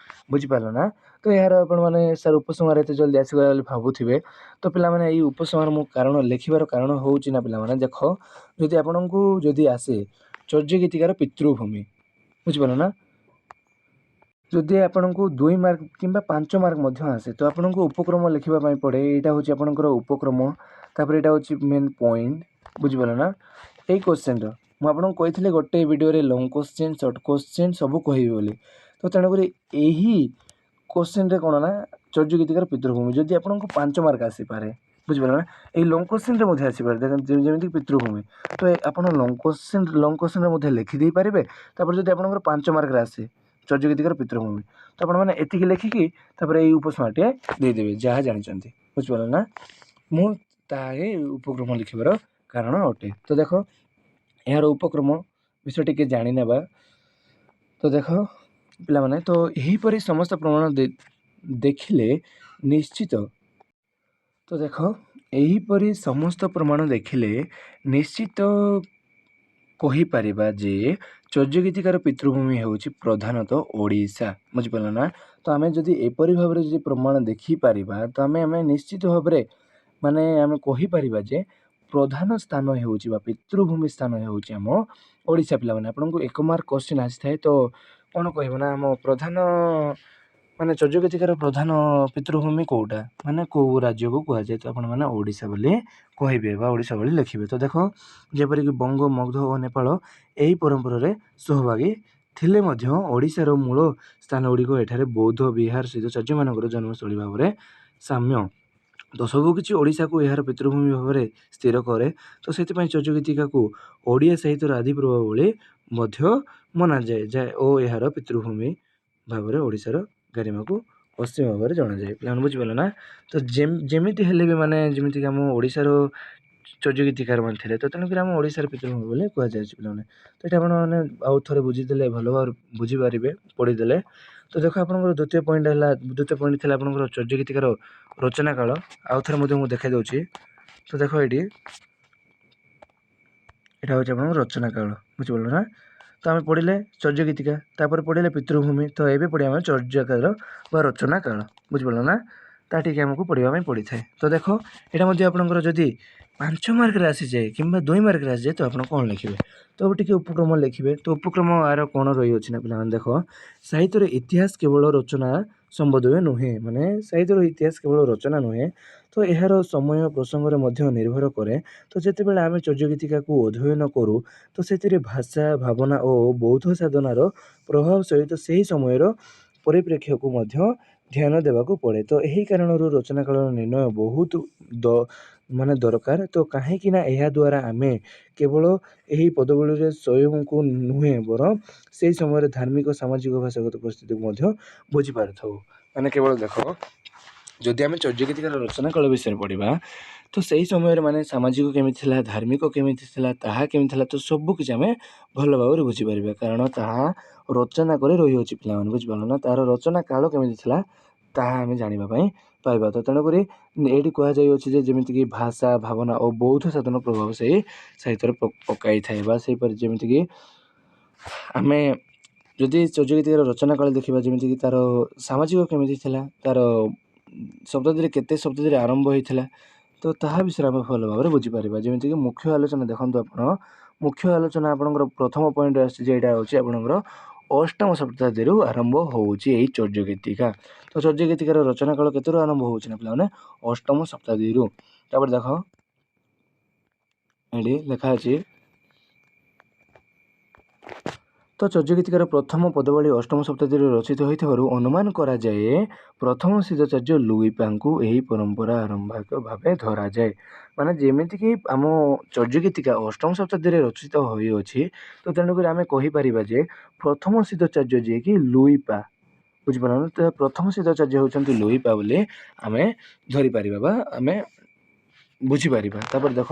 ବୁଝିପାରିଲ ନା? ତ ଏହାର ଆପଣମାନେ ସାର୍ ଉପସଂହାର ଏତେ ଜଲ୍ଦି ଆସିଗଲା ବୋଲି ଭାବୁଥିବେ। ତ ପିଲାମାନେ ଏଇ ଉପସଂହାର ମୁଁ କାରଣ ଲେଖିବାର କାରଣ ହେଉଛି ନା ପିଲାମାନେ ଦେଖ, ଯଦି ଆପଣଙ୍କୁ ଯଦି ଆସେ ଚର୍ଯ୍ୟ ଗୀତିକାର ପିତୃଭୂମି, ବୁଝିପାରିଲ ନା? ଯଦି ଆପଣଙ୍କୁ 2 ମାର୍କ କିମ୍ବା 5 ମାର୍କ ମଧ୍ୟ ଆସେ ତ ଆପଣଙ୍କୁ ଉପକ୍ରମ ଲେଖିବା ପାଇଁ ପଡ଼େ। ଏଇଟା ହେଉଛି ଆପଣଙ୍କର ଉପକ୍ରମ, ତାପରେ ଏଇଟା ହେଉଛି ମେନ୍ ପଏଣ୍ଟ। ବୁଝିପାରିଲ ନା? ଏଇ କୋଶ୍ଚିନ୍ର ମୁଁ ଆପଣଙ୍କୁ କହିଥିଲି ଗୋଟେ ଭିଡ଼ିଓରେ ଲଙ୍ଗ୍ କୋଶ୍ଚିନ୍, ସର୍ଟ କୋଶ୍ଚିନ୍ ସବୁ କହିବି ବୋଲି। ତ ତେଣୁକରି ଏହି କୋଶ୍ଚିନ୍ରେ କ'ଣ ନା ଚର୍ଯ୍ୟ ଗୀତିକାର ପିତୃଭୂମି ଯଦି ଆପଣଙ୍କୁ 5 ମାର୍କ ଆସିପାରେ। ବୁଝିପାରିଲ ନା? ଏଇ ଲଙ୍ଗ୍ କୋଶ୍ଚିନ୍ରେ ମଧ୍ୟ ଆସିପାରେ, ଯେମିତି ପିତୃଭୂମି। ତ ଆପଣ ଲଙ୍ଗ୍ କୋଶ୍ଚିନ୍ରେ ମଧ୍ୟ ଲେଖିଦେଇପାରିବେ। ତାପରେ ଯଦି ଆପଣଙ୍କର 5 ମାର୍କରେ ଆସେ ଚର୍ଯ୍ୟ ଗୀତିକାର ପିତୃଭୂମି, ତ ଆପଣମାନେ ଏତିକି ଲେଖିକି ତାପରେ ଏଇ ଉପସଂହାରଟିଏ ଦେଇଦେବେ ଯାହା ଜାଣିଛନ୍ତି। ବୁଝିପାରିଲ ନା? ମୁଁ ତାହା ହିଁ ଉପକ୍ରମ ଲେଖିବାର କାରଣ ଅଟେ। ତ ଦେଖ, ଏହାର ଉପକ୍ରମ ବିଷୟ ଟିକେ ଜାଣିନେବା। ତ ଦେଖ ପିଲାମାନେ, ତ ଏହିପରି ସମସ୍ତ ପ୍ରମାଣ ଦେଖିଲେ ନିଶ୍ଚିତ, ତ ଦେଖ ଏହିପରି ସମସ୍ତ ପ୍ରମାଣ ଦେଖିଲେ ନିଶ୍ଚିତ କହିପାରିବା ଯେ ଚର୍ଯ୍ୟ ଗୀତିକାର ପିତୃଭୂମି ହେଉଛି ପ୍ରଧାନତଃ ଓଡ଼ିଶା। ବୁଝିପାରିଲ ନା? ତ ଆମେ ଯଦି ଏପରି ଭାବରେ ଯଦି ପ୍ରମାଣ ଦେଖିପାରିବା ତ ଆମେ ନିଶ୍ଚିତ ଭାବରେ ମାନେ ଆମେ କହିପାରିବା ଯେ ପ୍ରଧାନ ସ୍ଥାନ ହେଉଛି ବା ପିତୃଭୂମି ସ୍ଥାନ ହେଉଛି ଆମ ଓଡ଼ିଶା। ପିଲାମାନେ ଆପଣଙ୍କୁ 1 ମାର୍କ କୋଶ୍ଚିନ୍ ଆସିଥାଏ ତ କ'ଣ କହିବ ନା ଆମ ପ୍ରଧାନ ମାନେ ଚର୍ଯ୍ୟ ଗୀତିକାର ପ୍ରଧାନ ପିତୃଭୂମି କେଉଁଟା, ମାନେ କେଉଁ ରାଜ୍ୟକୁ କୁହାଯାଏ? ତ ଆପଣମାନେ ଓଡ଼ିଶା ବୋଲି କହିବେ ବା ଓଡ଼ିଶା ବୋଲି ଲେଖିବେ। ତ ଦେଖ, ଯେପରିକି ବଙ୍ଗ, ମଗଧ ଓ ନେପାଳ ଏହି ପରମ୍ପରାରେ ସହଭାଗୀ ଥିଲେ ମଧ୍ୟ ଓଡ଼ିଶାର ମୂଳ ସ୍ଥାନ ଗୁଡ଼ିକ ଏଠାରେ ବୌଦ୍ଧ, ବିହାର ସହିତ ଚର୍ଯ୍ୟମାନଙ୍କର ଜନ୍ମସ୍ଥଳୀ ଭାବରେ ସାମ୍ୟ। ତ ସବୁକିଛି ଓଡ଼ିଶାକୁ ଏହାର ପିତୃଭୂମି ଭାବରେ ସ୍ଥିର କରେ। ତ ସେଥିପାଇଁ ଚର୍ଯ୍ୟ ଗୀତିକାକୁ ଓଡ଼ିଆ ସାହିତ୍ୟର ଆଦି ପ୍ରଭାବ ଭଳି ମଧ୍ୟ ମନାଯାଏ ଓ ଏହାର ପିତୃଭୂମି ଭାବରେ ଓଡ଼ିଶାର ଗାରିମାକୁ ପଶ୍ଚିମ ଭାବରେ ଜଣାଯାଏ। ପିଲାମାନେ ବୁଝିପାରିଲ ନା? ତ ଯେମିତି ହେଲେ ବି ମାନେ ଯେମିତିକି ଆମ ଓଡ଼ିଶାର ଚର୍ଯ୍ୟ ଗୀତିକାରମାନେ ଥିଲେ, ତ ତେଣୁକରି ଆମ ଓଡ଼ିଶାର ପିତୃଭୂମି ବୋଲି କୁହାଯାଉଛି। ପିଲାମାନେ ତ ଏଇଟା ଆପଣମାନେ ଆଉ ଥରେ ବୁଝିଦେଲେ ଭଲ ଭାବରେ ବୁଝିପାରିବେ ପଢ଼ିଦେଲେ। ତ ଦେଖ ଆପଣଙ୍କର ଦ୍ୱିତୀୟ ପଏଣ୍ଟ ଥିଲା ଆପଣଙ୍କର ଚର୍ଯ୍ୟ ଗୀତିକାର ରଚନା କାଳ। ଆଉ ଥରେ ମଧ୍ୟ ମୁଁ ଦେଖାଇ ଦେଉଛି। ତ ଦେଖ ଏଇଟା ହେଉଛି ଆପଣଙ୍କର ରଚନା କାଳ। ବୁଝିପାରିଲ ନା? ତ ଆମେ ପଢ଼ିଲେ ଚର୍ଯ୍ୟ ଗୀତିକା, ତାପରେ ପଢ଼ିଲେ ପିତୃଭୂମି, ତ ଏବେ ପଢ଼ିବା ଆମେ ଚର୍ଯ୍ୟ କାଳ ବା ରଚନା କାଳ। ବୁଝିପାରିଲ ନା? ତା ଟିକେ ଆମକୁ ପଢ଼ିବା ପାଇଁ ପଡ଼ିଥାଏ। ତ ଦେଖ, ଏଇଟା ମଧ୍ୟ ଆପଣଙ୍କର ଯଦି 5 ମାର୍କରେ ଆସିଯାଏ କିମ୍ବା 2 ମାର୍କରେ ଆସିଯାଏ ତ ଆପଣ କ'ଣ ଲେଖିବେ? ତ ଟିକେ ଉପକ୍ରମ ଲେଖିବେ। ତ ଉପକ୍ରମ ଆର କ'ଣ ରହିଅଛି ନା ପିଲାମାନେ ଦେଖ, ସାହିତ୍ୟର ଇତିହାସ କେବଳ ରଚନା ସମ୍ବନ୍ଧୀୟ ନୁହେଁ, ମାନେ ସାହିତ୍ୟର ଇତିହାସ କେବଳ ରଚନା ନୁହେଁ, ତ ଏହାର ସମୟ ପ୍ରସଙ୍ଗରେ ମଧ୍ୟ ନିର୍ଭର କରେ। ତ ଯେତେବେଳେ ଆମେ ଚର୍ଯ୍ୟ ଗୀତିକାକୁ ଅଧ୍ୟୟନ କରୁ ତ ସେଥିରେ ଭାଷା, ଭାବନା ଓ ବୌଦ୍ଧ ସାଧନାର ପ୍ରଭାବ ସହିତ ସେହି ସମୟର ପରିପ୍ରେକ୍ଷୀକୁ ମଧ୍ୟ ଧ୍ୟାନ ଦେବାକୁ ପଡ଼େ। ତ ଏହି କାରଣରୁ ରଚନା କାଳର ନିର୍ଣ୍ଣୟ ବହୁତ ଦରକାର। ତ କାହିଁକି ନା ଏହା ଦ୍ୱାରା ଆମେ କେବଳ ଏହି ପଦବଳୀରେ ସ୍ୱୟଂକୁ ନୁହେଁ ବରଂ ସେହି ସମୟରେ ଧାର୍ମିକ, ସାମାଜିକ, ଭାଷାଗତ ପରିସ୍ଥିତିକୁ ମଧ୍ୟ ବୁଝିପାରିଥାଉ। ମାନେ କେବଳ ଦେଖ, ଯଦି ଆମେ ଚର୍ଯ୍ୟ ଗୀତିକାର ରଚନା କାଳ ବିଷୟରେ ପଢ଼ିବା ତ ସେହି ସମୟରେ ମାନେ ସାମାଜିକ କେମିତି ଥିଲା, ଧାର୍ମିକ କେମିତି ଥିଲା, ତାହା କେମିତି ଥିଲା, ତ ସବୁକିଛି ଆମେ ଭଲ ଭାବରେ ବୁଝିପାରିବା। କାରଣ ତାହା ରଚନା କରି ରହିଅଛି। ପିଲାମାନେ ବୁଝିପାରିଲ ନା? ତା'ର ରଚନା କାଳ କେମିତି ଥିଲା ତାହା ଆମେ ଜାଣିବା ପାଇଁ ପାଇବା। ତ ତେଣୁକରି ଏଇଠି କୁହାଯାଇଅଛି ଯେ ଯେମିତିକି ଭାଷା, ଭାବନା ଓ ବୌଦ୍ଧ ସାଧନ ପ୍ରଭାବ ସେହି ସାହିତ୍ୟରେ ପକାଇଥାଏ। ବା ସେହିପରି ଯେମିତିକି ଆମେ ଯଦି ଚର୍ଯ୍ୟ ଗୀତିକାର ରଚନା କାଳ ଦେଖିବା, ଯେମିତିକି ତା'ର ସାମାଜିକ କେମିତି ଥିଲା, ତା'ର ଶବ୍ଦରେ କେତେ ଶବ୍ଦରେ ଆରମ୍ଭ ହୋଇଥିଲା, ତ ତାହା ବିଷୟରେ ଆମେ ଭଲ ଭାବରେ ବୁଝିପାରିବା। ଯେମିତିକି ମୁଖ୍ୟ ଆଲୋଚନା ଦେଖନ୍ତୁ, ଆପଣ ମୁଖ୍ୟ ଆଲୋଚନା ଆପଣଙ୍କର ପ୍ରଥମ ପଏଣ୍ଟ ଆସୁଛି ଯେ ଏଇଟା ହେଉଛି ଆପଣଙ୍କର 8ମ ଶତାବ୍ଦୀରୁ ଆରମ୍ଭ ହେଉଛି ଏଇ ଚର୍ଯ୍ୟ ଗୀତିକା। ତ ଚର୍ଯ୍ୟ ଗୀତିକାର ରଚନା କାଳ କେତେରୁ ଆରମ୍ଭ ହେଉଛି ନା ପିଲାମାନେ 8ମ ଶତାବ୍ଦୀରୁ। ତାପରେ ଦେଖ ଏଠି ଲେଖା ଅଛି, ତ ଚର୍ଯ୍ୟ ଗୀତିକାର ପ୍ରଥମ ପଦବଳୀ 8ମ ଶତାବ୍ଦୀରେ ରଚିତ ହୋଇଥିବାରୁ ଅନୁମାନ କରାଯାଏ ପ୍ରଥମ ସିଦ୍ଧାଚାର୍ଯ୍ୟ ଲୁଇପାଙ୍କୁ ଏହି ପରମ୍ପରା ଆରମ୍ଭକ ଭାବେ ଧରାଯାଏ। ମାନେ ଯେମିତିକି ଆମ ଚର୍ଯ୍ୟ ଗୀତିକା 8ମ ଶତାବ୍ଦୀରେ ରଚିତ ହୋଇଅଛି, ତ ତେଣୁକରି ଆମେ କହିପାରିବା ଯେ ପ୍ରଥମ ସିଦ୍ଧାଚାର୍ଯ୍ୟ ଯିଏକି ଲୁଇପା। ବୁଝିପାରିଲ ନା? ତ ପ୍ରଥମ ସିଦ୍ଧାଚାର୍ଯ୍ୟ ହେଉଛନ୍ତି ଲୁଇପା ବୋଲି ଆମେ ଧରିପାରିବା ବା ଆମେ ବୁଝିପାରିବା। ତାପରେ ଦେଖ,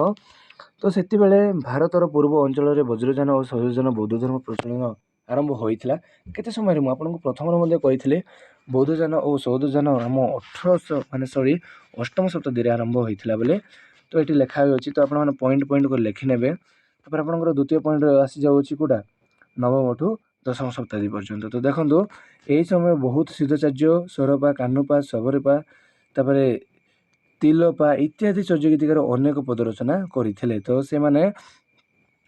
ତ ସେତେବେଳେ ଭାରତର ପୂର୍ବ ଅଞ୍ଚଳରେ ବଜ୍ରଯାନ ଓ ଶୈବଯାନ ବୌଦ୍ଧ ଧର୍ମ ପ୍ରଚଳନ ଆରମ୍ଭ ହୋଇଥିଲା। କେତେ ସମୟରେ ମୁଁ ଆପଣଙ୍କୁ ପ୍ରଥମରୁ ମଧ୍ୟ କହିଥିଲି ବୌଦ୍ଧଯାନ ଓ ଶୈବଯାନ ଆମ 8ମ ଶତାବ୍ଦୀରେ ଆରମ୍ଭ ହୋଇଥିଲା ବୋଲି। ତ ଏଠି ଲେଖା ହୋଇଅଛି। ତ ଆପଣମାନେ ପଏଣ୍ଟ କରି ଲେଖିନେବେ। ତାପରେ ଆପଣଙ୍କର ଦ୍ୱିତୀୟ ପଏଣ୍ଟ ଆସିଯାଉଛି କେଉଁଟା, ନବମଠୁ ଦଶମ ଶତାବ୍ଦୀ ପର୍ଯ୍ୟନ୍ତ। ତ ଦେଖନ୍ତୁ ଏହି ସମୟ ବହୁତ ସିଦ୍ଧଚାର୍ଯ୍ୟ, ସରପା, କାହ୍ନୁପା, ଶବରୀପା, ତାପରେ ତିଲପା ଇତ୍ୟାଦି ଚର୍ଯ୍ୟ ଗୀତିକାର ଅନେକ ପଦ ରଚନା କରିଥିଲେ। ତ ସେମାନେ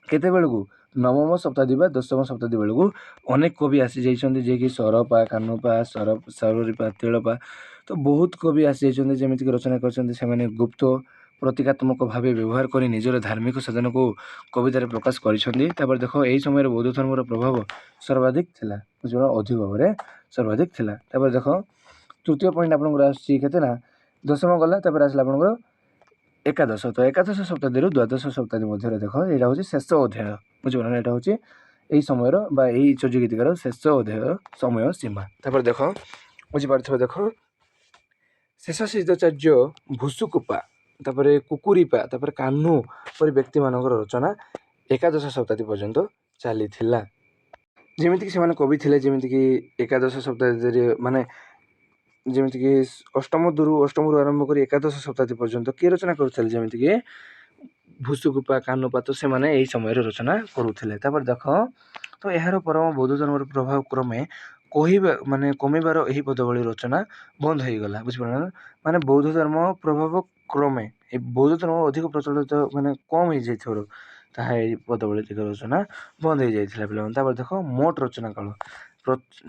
କେତେବେଳକୁ ନବମ ଶତାବ୍ଦୀ ବା ଦଶମ ଶତାବ୍ଦୀ ବେଳକୁ ଅନେକ କବି ଆସିଯାଇଛନ୍ତି, ଯିଏକି ସରପା, କାହ୍ନୁପା, ଶବରୀପା, ତିଳପା, ତ ବହୁତ କବି ଆସିଯାଇଛନ୍ତି ଯେମିତିକି ରଚନା କରିଛନ୍ତି। ସେମାନେ ଗୁପ୍ତ ପ୍ରତୀକାତ୍ମକ ଭାବେ ବ୍ୟବହାର କରି ନିଜର ଧାର୍ମିକ ସାଧନକୁ କବିତାରେ ପ୍ରକାଶ କରିଛନ୍ତି। ତାପରେ ଦେଖ ଏହି ସମୟରେ ବୌଦ୍ଧ ଧର୍ମର ପ୍ରଭାବ ସର୍ବାଧିକ ଥିଲା, ବୁଝିପାରିଲ, ଅଧିକ ଭାବରେ ସର୍ବାଧିକ ଥିଲା। ତାପରେ ଦେଖ ତୃତୀୟ ପଏଣ୍ଟ ଆପଣଙ୍କର ଆସୁଛି କେତେ ନା ଦଶମ ଗଲା, ତାପରେ ଆସିଲା ଆପଣଙ୍କର ଏକାଦଶ। ତ ଏକାଦଶ ଶତାବ୍ଦୀରୁ ଦ୍ୱାଦଶ ଶତାବ୍ଦୀ ମଧ୍ୟରେ ଦେଖ ଏଇଟା ହେଉଛି ଶେଷ ଅଧ୍ୟାୟ, ବୁଝିପାରିଲ ନା, ଏଇଟା ହେଉଛି ଏହି ସମୟର ବା ଏହି ଚର୍ଯ୍ୟ ଗୀତିକାର ଶେଷ ଅଧ୍ୟାୟ ସମୟ ସୀମା। ତାପରେ ଦେଖ ବୁଝିପାରୁଥିବ, ଦେଖ ଶେଷ ସିଦ୍ଧଚାର୍ଯ୍ୟ, ଭୁସୁକୁପା, ତାପରେ କୁକୁରିପା, ତାପରେ କାହ୍ନୁ ପରି ବ୍ୟକ୍ତିମାନଙ୍କର ରଚନା ଏକାଦଶ ଶତାବ୍ଦୀ ପର୍ଯ୍ୟନ୍ତ ଚାଲିଥିଲା। ଯେମିତିକି ସେମାନେ କବି ଥିଲେ, ଯେମିତିକି ଏକାଦଶ ଶତାବ୍ଦୀରେ ମାନେ ଯେମିତିକି ଅଷ୍ଟମରୁ ଆରମ୍ଭ କରି ଏକାଦଶ ଶତାବ୍ଦୀ ପର୍ଯ୍ୟନ୍ତ କିଏ ରଚନା କରୁଥିଲେ, ଯେମିତିକି ଭୁସୁକୁପା, କାହ୍ନୁପା, ତ ସେମାନେ ଏହି ସମୟରେ ରଚନା କରୁଥିଲେ। ତାପରେ ଦେଖ ତ ଏହାର ପରମ ବୌଦ୍ଧ ଧର୍ମର ପ୍ରଭାବ କ୍ରମେ କମିବାର ଏହି ପଦବଳୀ ରଚନା ବନ୍ଦ ହୋଇଗଲା, ବୁଝିପାରିଲ ନା, ମାନେ ବୌଦ୍ଧ ଧର୍ମ ପ୍ରଭାବ କ୍ରମେ ଏ ବୌଦ୍ଧ ଧର୍ମ ଅଧିକ ପ୍ରଚଳିତ ମାନେ କମ୍ ହେଇଯାଇଥିବାରୁ ତାହା ଏହି ପଦବଳୀ ରଚନା ବନ୍ଦ ହେଇଯାଇଥିଲା ପିଲାମାନେ। ତାପରେ ଦେଖ ମୋଟ ରଚନା କାଳ,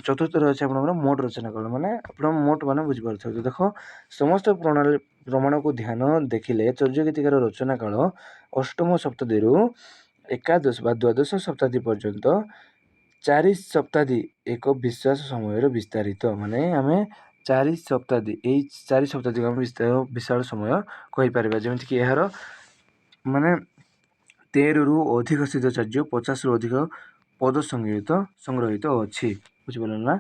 ଚତୁର୍ଥରେ ଅଛି ଆପଣଙ୍କର ମୋଟ ରଚନା କାଳ, ମାନେ ଆପଣ ମୋଟ ମାନେ ବୁଝିପାରୁଥିବେ। ତ ଦେଖ ସମସ୍ତ ପ୍ରମାଣକୁ ଧ୍ୟାନ ଦେଖିଲେ ଚର୍ଯ୍ୟ ଗୀତିକାର ରଚନା କାଳ ଅଷ୍ଟମ ଶତାବ୍ଦୀରୁ ଏକାଦଶ ବା ଦ୍ୱାଦଶ ଶତାବ୍ଦୀ ପର୍ଯ୍ୟନ୍ତ 4 ଶତାବ୍ଦୀ ଏକ ବିଶ୍ୱାସ ସମୟରେ ବିସ୍ତାରିତ, ମାନେ ଆମେ 4 ଶତାବ୍ଦୀ, ଏଇ 4 ଶତାବ୍ଦୀକୁ ଆମେ ବିଶାଳ ସମୟ କହିପାରିବା। ଯେମିତିକି ଏହାର ମାନେ 13ରୁ ଅଧିକ ସିଦ୍ଧଚାର୍ଯ୍ୟ, 50ରୁ ଅଧିକ ପଦ ସଂଗ୍ରହିତ ଅଛି, ବୁଝିପାରିଲେ ନା।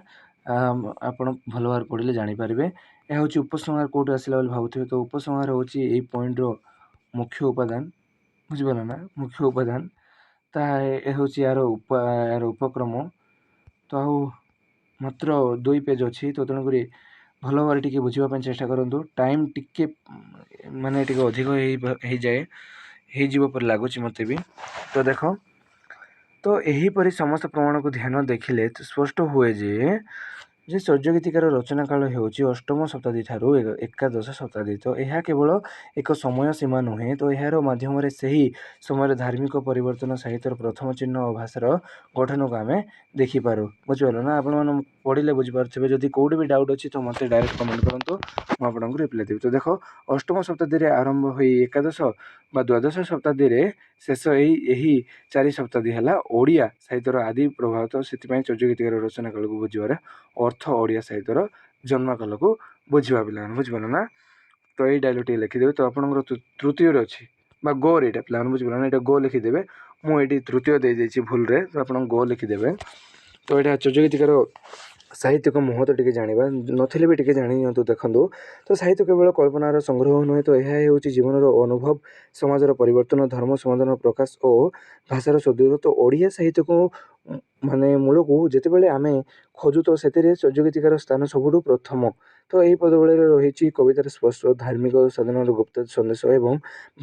ଆପଣ ଭଲ ଭାବରେ ପଢ଼ିଲେ ଜାଣିପାରିବେ। ଏହା ହେଉଛି ଉପସଂହାର, କେଉଁଠି ଆସିଲା ବୋଲି ଭାବୁଥିବେ, ତ ଉପସଂହାର ହେଉଛି ଏଇ ପଏଣ୍ଟର ମୁଖ୍ୟ ଉପାଦାନ, ବୁଝିପାରିଲେ ନା, ମୁଖ୍ୟ ଉପାଦାନ। ତାହା ହେଉଛି ଏହାର ଉପକ୍ରମ। ତ ଆଉ ମାତ୍ର 2 ପେଜ୍ ଅଛି, ତ ତେଣୁକରି ଭଲ ଭାବରେ ଟିକେ ବୁଝିବା ପାଇଁ ଚେଷ୍ଟା କରନ୍ତୁ। ଟାଇମ୍ ଟିକେ ମାନେ ଟିକେ ଅଧିକ ହେଇଯିବ ପରି ଲାଗୁଛି ମୋତେ ବି। ତ ଦେଖ ତ ଏହିପରି ସମସ୍ତ ପ୍ରମାଣକୁ ଧ୍ୟାନ ଦେଖିଲେ ସ୍ପଷ୍ଟ ହୁଏ ଯେ ଚର୍ଯ୍ୟ ଗୀତିକାର ରଚନା କାଳ ହେଉଛି ଅଷ୍ଟମ ଶତାବ୍ଦୀ ଠାରୁ ଏକାଦଶ ଶତାବ୍ଦୀ। ତ ଏହା କେବଳ ଏକ ସମୟ ସୀମା ନୁହେଁ, ତ ଏହାର ମାଧ୍ୟମରେ ସେହି ସମୟରେ ଧାର୍ମିକ ପରିବର୍ତ୍ତନ, ସାହିତ୍ୟର ପ୍ରଥମ ଚିହ୍ନ ଓ ଭାଷାର ଗଠନକୁ ଆମେ ଦେଖିପାରୁ, ବୁଝିପାରିଲ ନା। ଆପଣମାନେ ପଢ଼ିଲେ ବୁଝିପାରୁଥିବେ। ଯଦି କେଉଁଠି ବି ଡାଉଟ୍ ଅଛି ତ ମୋତେ ଡାଇରେକ୍ଟ କମେଣ୍ଟ କରନ୍ତୁ, ମୁଁ ଆପଣଙ୍କୁ ରିପ୍ଲାଏ ଦେବି। ତ ଦେଖ ଅଷ୍ଟମ ଶତାବ୍ଦୀରେ ଆରମ୍ଭ ହୋଇ ଏକାଦଶ ବା ଦ୍ୱାଦଶ ଶତାବ୍ଦୀରେ ଶେଷ ଏହି 4 ଶତାବ୍ଦୀ ହେଲା ଓଡ଼ିଆ ସାହିତ୍ୟର ଆଦି ପ୍ରଭାବିତ। ସେଥିପାଇଁ ଚର୍ଯ୍ୟ ଗୀତିକାର ରଚନା କାଳକୁ ବୁଝିବାରେ ଅର୍ଥ ଓଡ଼ିଆ ସାହିତ୍ୟର ଜନ୍ମ କାଳକୁ ବୁଝିବା ପିଲାମାନେ, ବୁଝିପାରିଲ ନା। ତ ଏଇ ଡାଇଲଗ୍ ଟିକେ ଲେଖିଦେବେ। ତ ଆପଣଙ୍କର ତୃତୀୟରେ ଅଛି ବା ଗୋରେ, ଏଇଟା ପିଲାମାନେ ବୁଝିପାରିଲ ନା, ଏଇଟା ଗୋ ଲେଖିଦେବେ। ମୁଁ ଏଇଠି ତୃତୀୟ ଦେଇଦେଇଛି ଭୁଲରେ, ତ ଆପଣ ଗୋ ଲେଖିଦେବେ। ତ ଏଇଟା ଚର୍ଯ୍ୟ ଗୀତିକାର ସାହିତ୍ୟିକ ମହତ୍ଵ ଟିକେ ଜାଣିବା ନଥିଲେ ବି ଟିକେ ଜାଣି ନିଅନ୍ତୁ। ଦେଖନ୍ତୁ ତ ସାହିତ୍ୟ କେବଳ କଳ୍ପନାର ସଂଗ୍ରହ ନୁହେଁ, ତ ଏହା ହେଉଛି ଜୀବନର ଅନୁଭବ, ସମାଜର ପରିବର୍ତ୍ତନ, ଧର୍ମ ସମାଧାନ ପ୍ରକାଶ ଓ ଭାଷାର ସୁଦୃଢ଼। ତ ଓଡ଼ିଆ ସାହିତ୍ୟକୁ ମାନେ ମୂଳକୁ ଯେତେବେଳେ ଆମେ ଖୋଜୁ ତ ସେଥିରେ ଚର୍ଯ୍ୟ ଗୀତିକାର ସ୍ଥାନ ସବୁଠୁ ପ୍ରଥମ। ତ ଏହି ପଦବଳୀରେ ରହିଛି କବିତାର ସ୍ପର୍ଶ, ଧାର୍ମିକ ସାଧନାର ଗୁପ୍ତ ସନ୍ଦେଶ ଏବଂ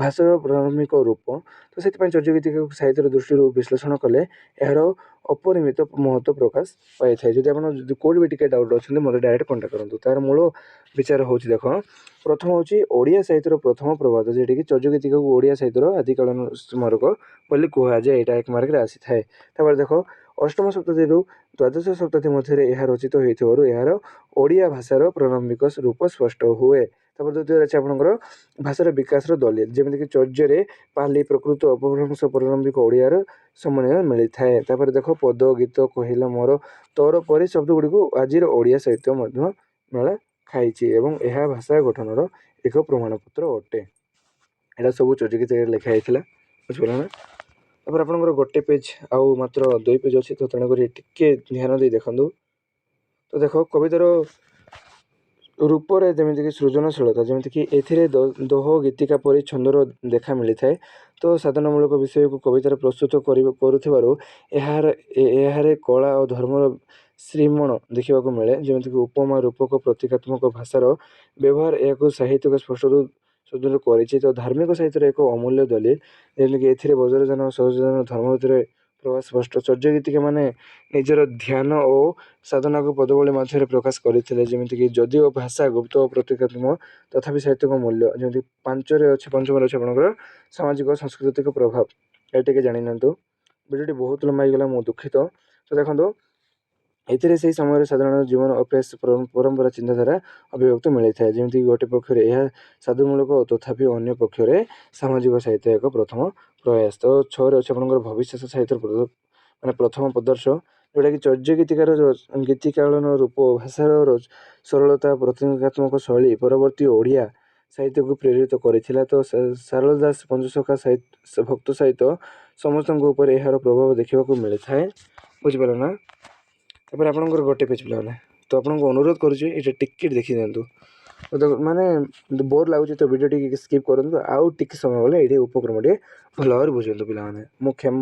ଭାଷାର ପ୍ରାରମ୍ଭିକ ରୂପ। ତ ସେଥିପାଇଁ ଚର୍ଯ୍ୟ ଗୀତିକାକୁ ସାହିତ୍ୟର ଦୃଷ୍ଟିରୁ ବିଶ୍ଳେଷଣ କଲେ ଏହାର ଅପରିମିତ ମହତ୍ଵ ପ୍ରକାଶ ପାଇଥାଏ। ଯଦି ଆପଣ କେଉଁଠି ବି ଟିକେ ଡାଉଟ୍ ଅଛନ୍ତି ମୋତେ ଡାଇରେକ୍ଟ କଣ୍ଟାକ୍ଟ କରନ୍ତୁ। ତାର ମୂଳ ବିଚାର ହେଉଛି, ଦେଖ ପ୍ରଥମ ହେଉଛି ଓଡ଼ିଆ ସାହିତ୍ୟର ପ୍ରଥମ ପ୍ରଭାତ, ଯେଉଁଟାକି ଚର୍ଯ୍ୟ ଗୀତିକାକୁ ଓଡ଼ିଆ ସାହିତ୍ୟର ଆଦିକାଳୀନ ସ୍ମାରକ ବୋଲି କୁହାଯାଏ। ଏଇଟା 1 ମାର୍କରେ ଆସିଥାଏ। ତାପରେ ଦେଖ ଅଷ୍ଟମ ଶତାବ୍ଦୀରୁ ଦ୍ୱାଦଶ ଶତାବ୍ଦୀ ମଧ୍ୟରେ ଏହା ରଚିତ ହୋଇଥିବାରୁ ଏହାର ଓଡ଼ିଆ ଭାଷାର ପ୍ରାରମ୍ଭିକ ରୂପ ସ୍ପଷ୍ଟ ହୁଏ। ତାପରେ ଦ୍ୱିତୀୟରେ ଅଛି ଆପଣଙ୍କର ଭାଷାର ବିକାଶର ଦଲିଲ, ଯେମିତିକି ଚର୍ଯ୍ୟରେ ପାଲି, ପ୍ରକୃତ, ଅପଭ୍ରଂଶ, ପ୍ରାରମ୍ଭିକ ଓଡ଼ିଆର ସମନ୍ୱୟ ମିଳିଥାଏ। ତାପରେ ଦେଖ ପଦ, ଗୀତ, କହିଲା, ମୋର, ତୋର ପରି ଶବ୍ଦଗୁଡ଼ିକୁ ଆଜିର ଓଡ଼ିଆ ସାହିତ୍ୟ ମଧ୍ୟ ମେଳ ଖାଇଛି ଏବଂ ଏହା ଭାଷା ଗଠନର ଏକ ପ୍ରମାଣପତ୍ର ଅଟେ। ଏଇଟା ସବୁ ଚର୍ଯ୍ୟ ଗୀତିକାରେ ଲେଖା ହେଇଥିଲା, ବୁଝିପାରିଲ ନା। ତାପରେ ଆପଣଙ୍କର 1 ପେଜ୍ ଆଉ ମାତ୍ର 2 ପେଜ୍ ଅଛି, ତ ତେଣୁକରି ଟିକେ ଧ୍ୟାନ ଦେଇ ଦେଖନ୍ତୁ। ତ ଦେଖ କବିତାର ରୂପରେ ଯେମିତିକି ସୃଜନଶୀଳତା, ଯେମିତିକି ଏଥିରେ ଦୋହ, ଗୀତିକା ପରି ଛନ୍ଦର ଦେଖା ମିଳିଥାଏ। ତ ସାଧନାମୂଳକ ବିଷୟକୁ କବିତାରେ ପ୍ରସ୍ତୁତ କରୁଥିବାରୁ ଏହାରେ କଳା ଓ ଧର୍ମର ଶ୍ରୀମଣ ଦେଖିବାକୁ ମିଳେ। ଯେମିତିକି ଉପମା, ରୂପକ, ପ୍ରତୀକାତ୍ମକ ଭାଷାର ବ୍ୟବହାର ଏହାକୁ ସାହିତ୍ୟିକ ସ୍ପଷ୍ଟରୁ ସୁଦୃଢ଼ କରିଛି। ତ ଧାର୍ମିକ ସାହିତ୍ୟର ଏକ ଅମୂଲ୍ୟ ଦଲିଲ, ଯେମିତିକି ଏଥିରେ ବଜ୍ରଯାନ ଓ ସହଜଯାନ ଧର୍ମ ଭିତରେ ପ୍ରଭାବ ସ୍ପଷ୍ଟ। ଚର୍ଯ୍ୟଗୀତିକା ମାନେ ନିଜର ଧ୍ୟାନ ଓ ସାଧନାକୁ ପଦବଳି ମଧ୍ୟରେ ପ୍ରକାଶ କରିଥିଲେ। ଯେମିତିକି ଯଦିଓ ଭାଷା ଗୁପ୍ତ ଓ ପ୍ରତୀକାତ୍ମକ ତଥାପି ସାହିତ୍ୟିକ ମୂଲ୍ୟ। ଯେମିତି ପଞ୍ଚମରେ ଅଛି ଆପଣଙ୍କର ସାମାଜିକ ସାଂସ୍କୃତିକ ପ୍ରଭାବ। ଏଇଟା ଟିକେ ଜାଣିନିଅନ୍ତୁ। ଭିଡ଼ିଓଟି ବହୁତ ଲମ୍ବା ହେଇଗଲା, ମୁଁ ଦୁଃଖିତ। ତ ଦେଖନ୍ତୁ ଏଥିରେ ସେହି ସମୟରେ ସାଧାରଣ ଜୀବନ ଅଭ୍ୟାସ ପରମ୍ପରା ଚିନ୍ତାଧାରା ଅଭିବ୍ୟକ୍ତି ମିଳିଥାଏ। ଯେମିତିକି ଗୋଟେ ପକ୍ଷରେ ଏହା ସାଧୁମୂଳକ ତଥାପି ଅନ୍ୟ ପକ୍ଷରେ ସାମାଜିକ ସାହିତ୍ୟ ଏକ ପ୍ରଥମ ପ୍ରୟାସ। ତ 6ରେ ଅଛି ଆପଣଙ୍କର ଭବିଷ୍ୟତ ସାହିତ୍ୟର ମାନେ ପ୍ରଥମ ପଦର୍ଶ, ଯେଉଁଟାକି ଚର୍ଯ୍ୟଗୀତିକାର ଗୀତିକାଳନ ରୂପ, ଭାଷାର ସରଳତା, ପ୍ରତୀକାତ୍ମକ ଶୈଳୀ ପରବର୍ତ୍ତୀ ଓଡ଼ିଆ ସାହିତ୍ୟକୁ ପ୍ରେରିତ କରିଥିଲା। ତ ଶାରଳା ଦାସ ପଞ୍ଚସଖା ଭକ୍ତ ସାହିତ୍ୟ ସମସ୍ତଙ୍କ ଉପରେ ଏହାର ପ୍ରଭାବ ଦେଖିବାକୁ ମିଳିଥାଏ। ବୁଝିପାରିଲେ ନା? ତାପରେ ଆପଣଙ୍କର ଗୋଟେ ପେଜ୍ ପିଲାମାନେ, ତ ଆପଣଙ୍କୁ ଅନୁରୋଧ କରୁଛି ଏଇଟା ଟିକେ ଦେଖିଦିଅନ୍ତୁ। ମାନେ ବୋର୍ ଲାଗୁଛି ତ ଭିଡ଼ିଓ ଟିକେ ସ୍କିପ୍ କରନ୍ତୁ, ଆଉ ଟିକେ ସମୟ ଗଲେ ଏଇଠି ଉପକ୍ରମ ଟିକେ ଭଲ ଭାବରେ ବୁଝନ୍ତୁ ପିଲାମାନେ।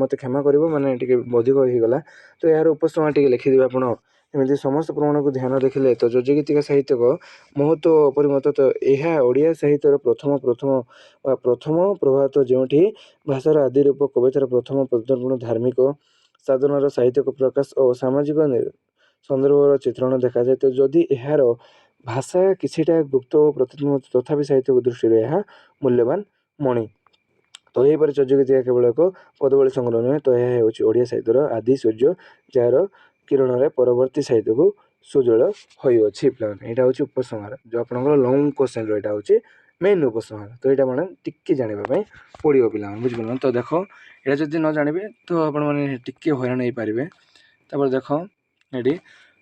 ମୋତେ କ୍ଷମା କରିବ, ମାନେ ଟିକେ ଅଧିକ ହେଇଗଲା। ତ ଏହାର ଉପସ୍ଥମା ଟିକେ ଲେଖିଦେବେ ଆପଣ। ଏମିତି ସମସ୍ତ ପ୍ରମାଣକୁ ଧ୍ୟାନ ଦେଖିଲେ ତ ଯଜ୍ଜଗୀତିକା ସାହିତ୍ୟକ ମହତ୍ତ୍ୱ ଅପରିମତ। ତ ଏହା ଓଡ଼ିଆ ସାହିତ୍ୟର ପ୍ରଥମ ପ୍ରଭାତ, ଯେଉଁଠି ଭାଷାର ଆଦି ରୂପ, କବିତାର ପ୍ରଥମ ପଦାର୍ପଣ, ଧାର୍ମିକ ସାଧନାର ସାହିତ୍ୟିକ ପ୍ରକାଶ ଓ ସାମାଜିକ ସନ୍ଦର୍ଭର ଚିତ୍ରଣ ଦେଖାଯାଏ। ତ ଯଦି ଏହାର ଭାଷା କିଛିଟା ଗୁପ୍ତ ଓ ପ୍ରତୀକାତ୍ମକ ତଥାପି ସାହିତ୍ୟିକ ଦୃଷ୍ଟିରୁ ଏହା ମୂଲ୍ୟବାନ ମଣି। ତ ଏହିପରି ଚର୍ଯ୍ୟଗୀତିକା କେବଳ ଏକ ପଦବଳି ସଂଗ୍ରହ ନୁହେଁ, ତ ଏହା ହେଉଛି ଓଡ଼ିଆ ସାହିତ୍ୟର ଆଦି ସୂର୍ଯ୍ୟ, ଯାହାର କିରଣରେ ପରବର୍ତ୍ତୀ ସାହିତ୍ୟକୁ ସୁଜଳ ହୋଇଅଛି। ପିଲାମାନେ ଏଇଟା ହେଉଛି ଉପସଂହାର, ଯେଉଁ ଆପଣଙ୍କର ଲଙ୍ଗ କୋଶ୍ଚେନ୍ର ଏଇଟା ହେଉଛି ମେନ୍ ଉପସଂହାର। ତ ଏଇଟା ମାନେ ଟିକେ ଜାଣିବା ପାଇଁ ପଡ଼ିବ ପିଲାମାନେ। ବୁଝିପାରିଲ? ତ ଦେଖ, ଏଇଟା ଯଦି ନ ଜାଣିବେ ତ ଆପଣମାନେ ଟିକେ ହଇରାଣ ହେଇପାରିବେ। ତାପରେ ଦେଖ ଏଠି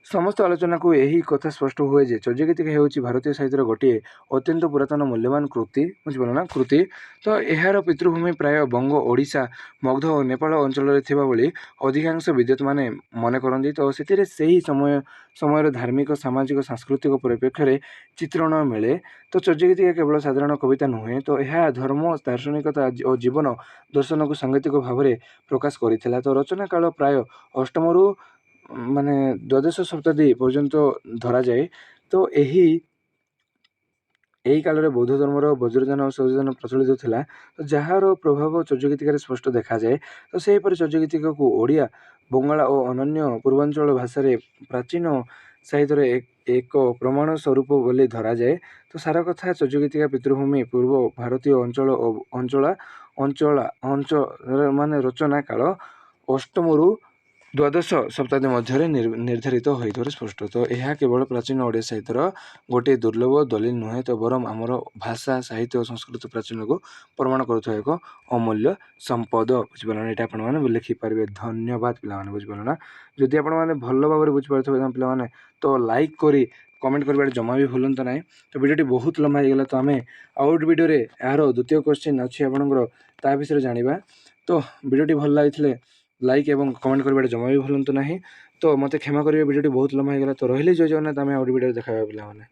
ସମସ୍ତ ଆଲୋଚନାକୁ ଏହି କଥା ସ୍ପଷ୍ଟ ହୁଏ ଯେ ଚର୍ଯ୍ୟଗୀତିକା ହେଉଛି ଭାରତୀୟ ସାହିତ୍ୟର ଗୋଟିଏ ଅତ୍ୟନ୍ତ ପୁରାତନ ମୂଲ୍ୟବାନ କୃତି। ବୁଝିପାରିଲ ନା? କୃତି। ତ ଏହାର ପିତୃଭୂମି ପ୍ରାୟ ବଙ୍ଗ, ଓଡ଼ିଶା, ମଗଧ ଓ ନେପାଳ ଅଞ୍ଚଳରେ ଥିବା ଭଳି ଅଧିକାଂଶ ବିଦ୍ୱାନମାନେ ମନେ କରନ୍ତି। ତ ସେଥିରେ ସେହି ସମୟର ଧାର୍ମିକ, ସାମାଜିକ, ସାଂସ୍କୃତିକ ପରିପ୍ରେକ୍ଷୀରେ ଚିତ୍ରଣ ମିଳେ। ତ ଚର୍ଯ୍ୟଗୀତିକା କେବଳ ସାଧାରଣ କବିତା ନୁହେଁ, ତ ଏହା ଧର୍ମ, ଦାର୍ଶନିକତା ଓ ଜୀବନ ଦର୍ଶନକୁ ସାଂଘାତିକ ଭାବରେ ପ୍ରକାଶ କରିଥିଲା। ତ ରଚନା କାଳ ପ୍ରାୟ ଅଷ୍ଟମରୁ ମାନେ ଦ୍ୱାଦଶ ଶତାବ୍ଦୀ ପର୍ଯ୍ୟନ୍ତ ଧରାଯାଏ। ତ ଏହି କାଳରେ ବୌଦ୍ଧ ଧର୍ମର ବଜ୍ରଯାନ ଓ ସୌରଯାନ ପ୍ରଚଳିତ ଥିଲା, ଯାହାର ପ୍ରଭାବ ଚର୍ଯ୍ୟଗୀତିକାରେ ସ୍ପଷ୍ଟ ଦେଖାଯାଏ। ତ ସେହିପରି ଚର୍ଯ୍ୟଗୀତିକାକୁ ଓଡ଼ିଆ, ବଙ୍ଗଳା ଓ ଅନ୍ୟାନ୍ୟ ପୂର୍ବାଞ୍ଚଳ ଭାଷାରେ ପ୍ରାଚୀନ ସାହିତ୍ୟର ଏକ ପ୍ରମାଣ ସ୍ୱରୂପ ବୋଲି ଧରାଯାଏ। ତ ସାର କଥା, ଚର୍ଯ୍ୟଗୀତିକା ପିତୃଭୂମି ପୂର୍ବ ଭାରତୀୟ ମାନେ ରଚନା କାଳ ଅଷ୍ଟମରୁ ଦ୍ୱାଦଶ ଶତାବ୍ଦୀ ମଧ୍ୟରେ ନିର୍ଦ୍ଧାରିତ ହୋଇଥିବାର ସ୍ପଷ୍ଟ। ତ ଏହା କେବଳ ପ୍ରାଚୀନ ଓଡ଼ିଆ ସାହିତ୍ୟର ଗୋଟିଏ ଦୁର୍ଲଭ ଦଲିଲ ନୁହେଁ, ତ ବରଂ ଆମର ଭାଷା, ସାହିତ୍ୟ ଓ ସଂସ୍କୃତି ପ୍ରାଚୀନକୁ ପ୍ରମାଣ କରୁଥିବା ଏକ ଅମୂଲ୍ୟ ସମ୍ପଦ। ବୁଝିପାରିଲ ନା? ଏଇଟା ଆପଣମାନେ ଲେଖିପାରିବେ। ଧନ୍ୟବାଦ ପିଲାମାନେ। ବୁଝିପାରିଲ ନା? ଯଦି ଆପଣମାନେ ଭଲ ଭାବରେ ବୁଝିପାରୁଥିବେ ପିଲାମାନେ, ତ ଲାଇକ୍ କରି କମେଣ୍ଟ କରିବାଟା ଜମା ବି ଭୁଲନ୍ତୁ ନାହିଁ। ତ ଭିଡ଼ିଓଟି ବହୁତ ଲମ୍ବା ହେଇଗଲା, ତ ଆମେ ଆଉ ଗୋଟେ ଭିଡ଼ିଓରେ ଏହାର ଦ୍ୱିତୀୟ କ୍ୱେଶ୍ଚିନ୍ ଅଛି ଆପଣଙ୍କର, ତା ବିଷୟରେ ଜାଣିବା। ତ ଭିଡ଼ିଓଟି ଭଲ ଲାଗିଥିଲେ ଲାଇକ୍ ଏବଂ କମେଣ୍ଟ କରିବାଟା ଜମା ବି ଭୁଲନ୍ତୁ ନାହିଁ। ତ ମୋତେ କ୍ଷମା କରିବେ, ଭିଡ଼ିଓଟି ବହୁତ ଲମ୍ବା ହେଇଗଲା। ତ ରହିଲି, ଜୟ ଜଗନ୍ନାଥ। ଆମେ ଆଉ ଗୋଟେ ଭିଡ଼ିଓରେ ଦେଖା ହେବା ପିଲାମାନେ।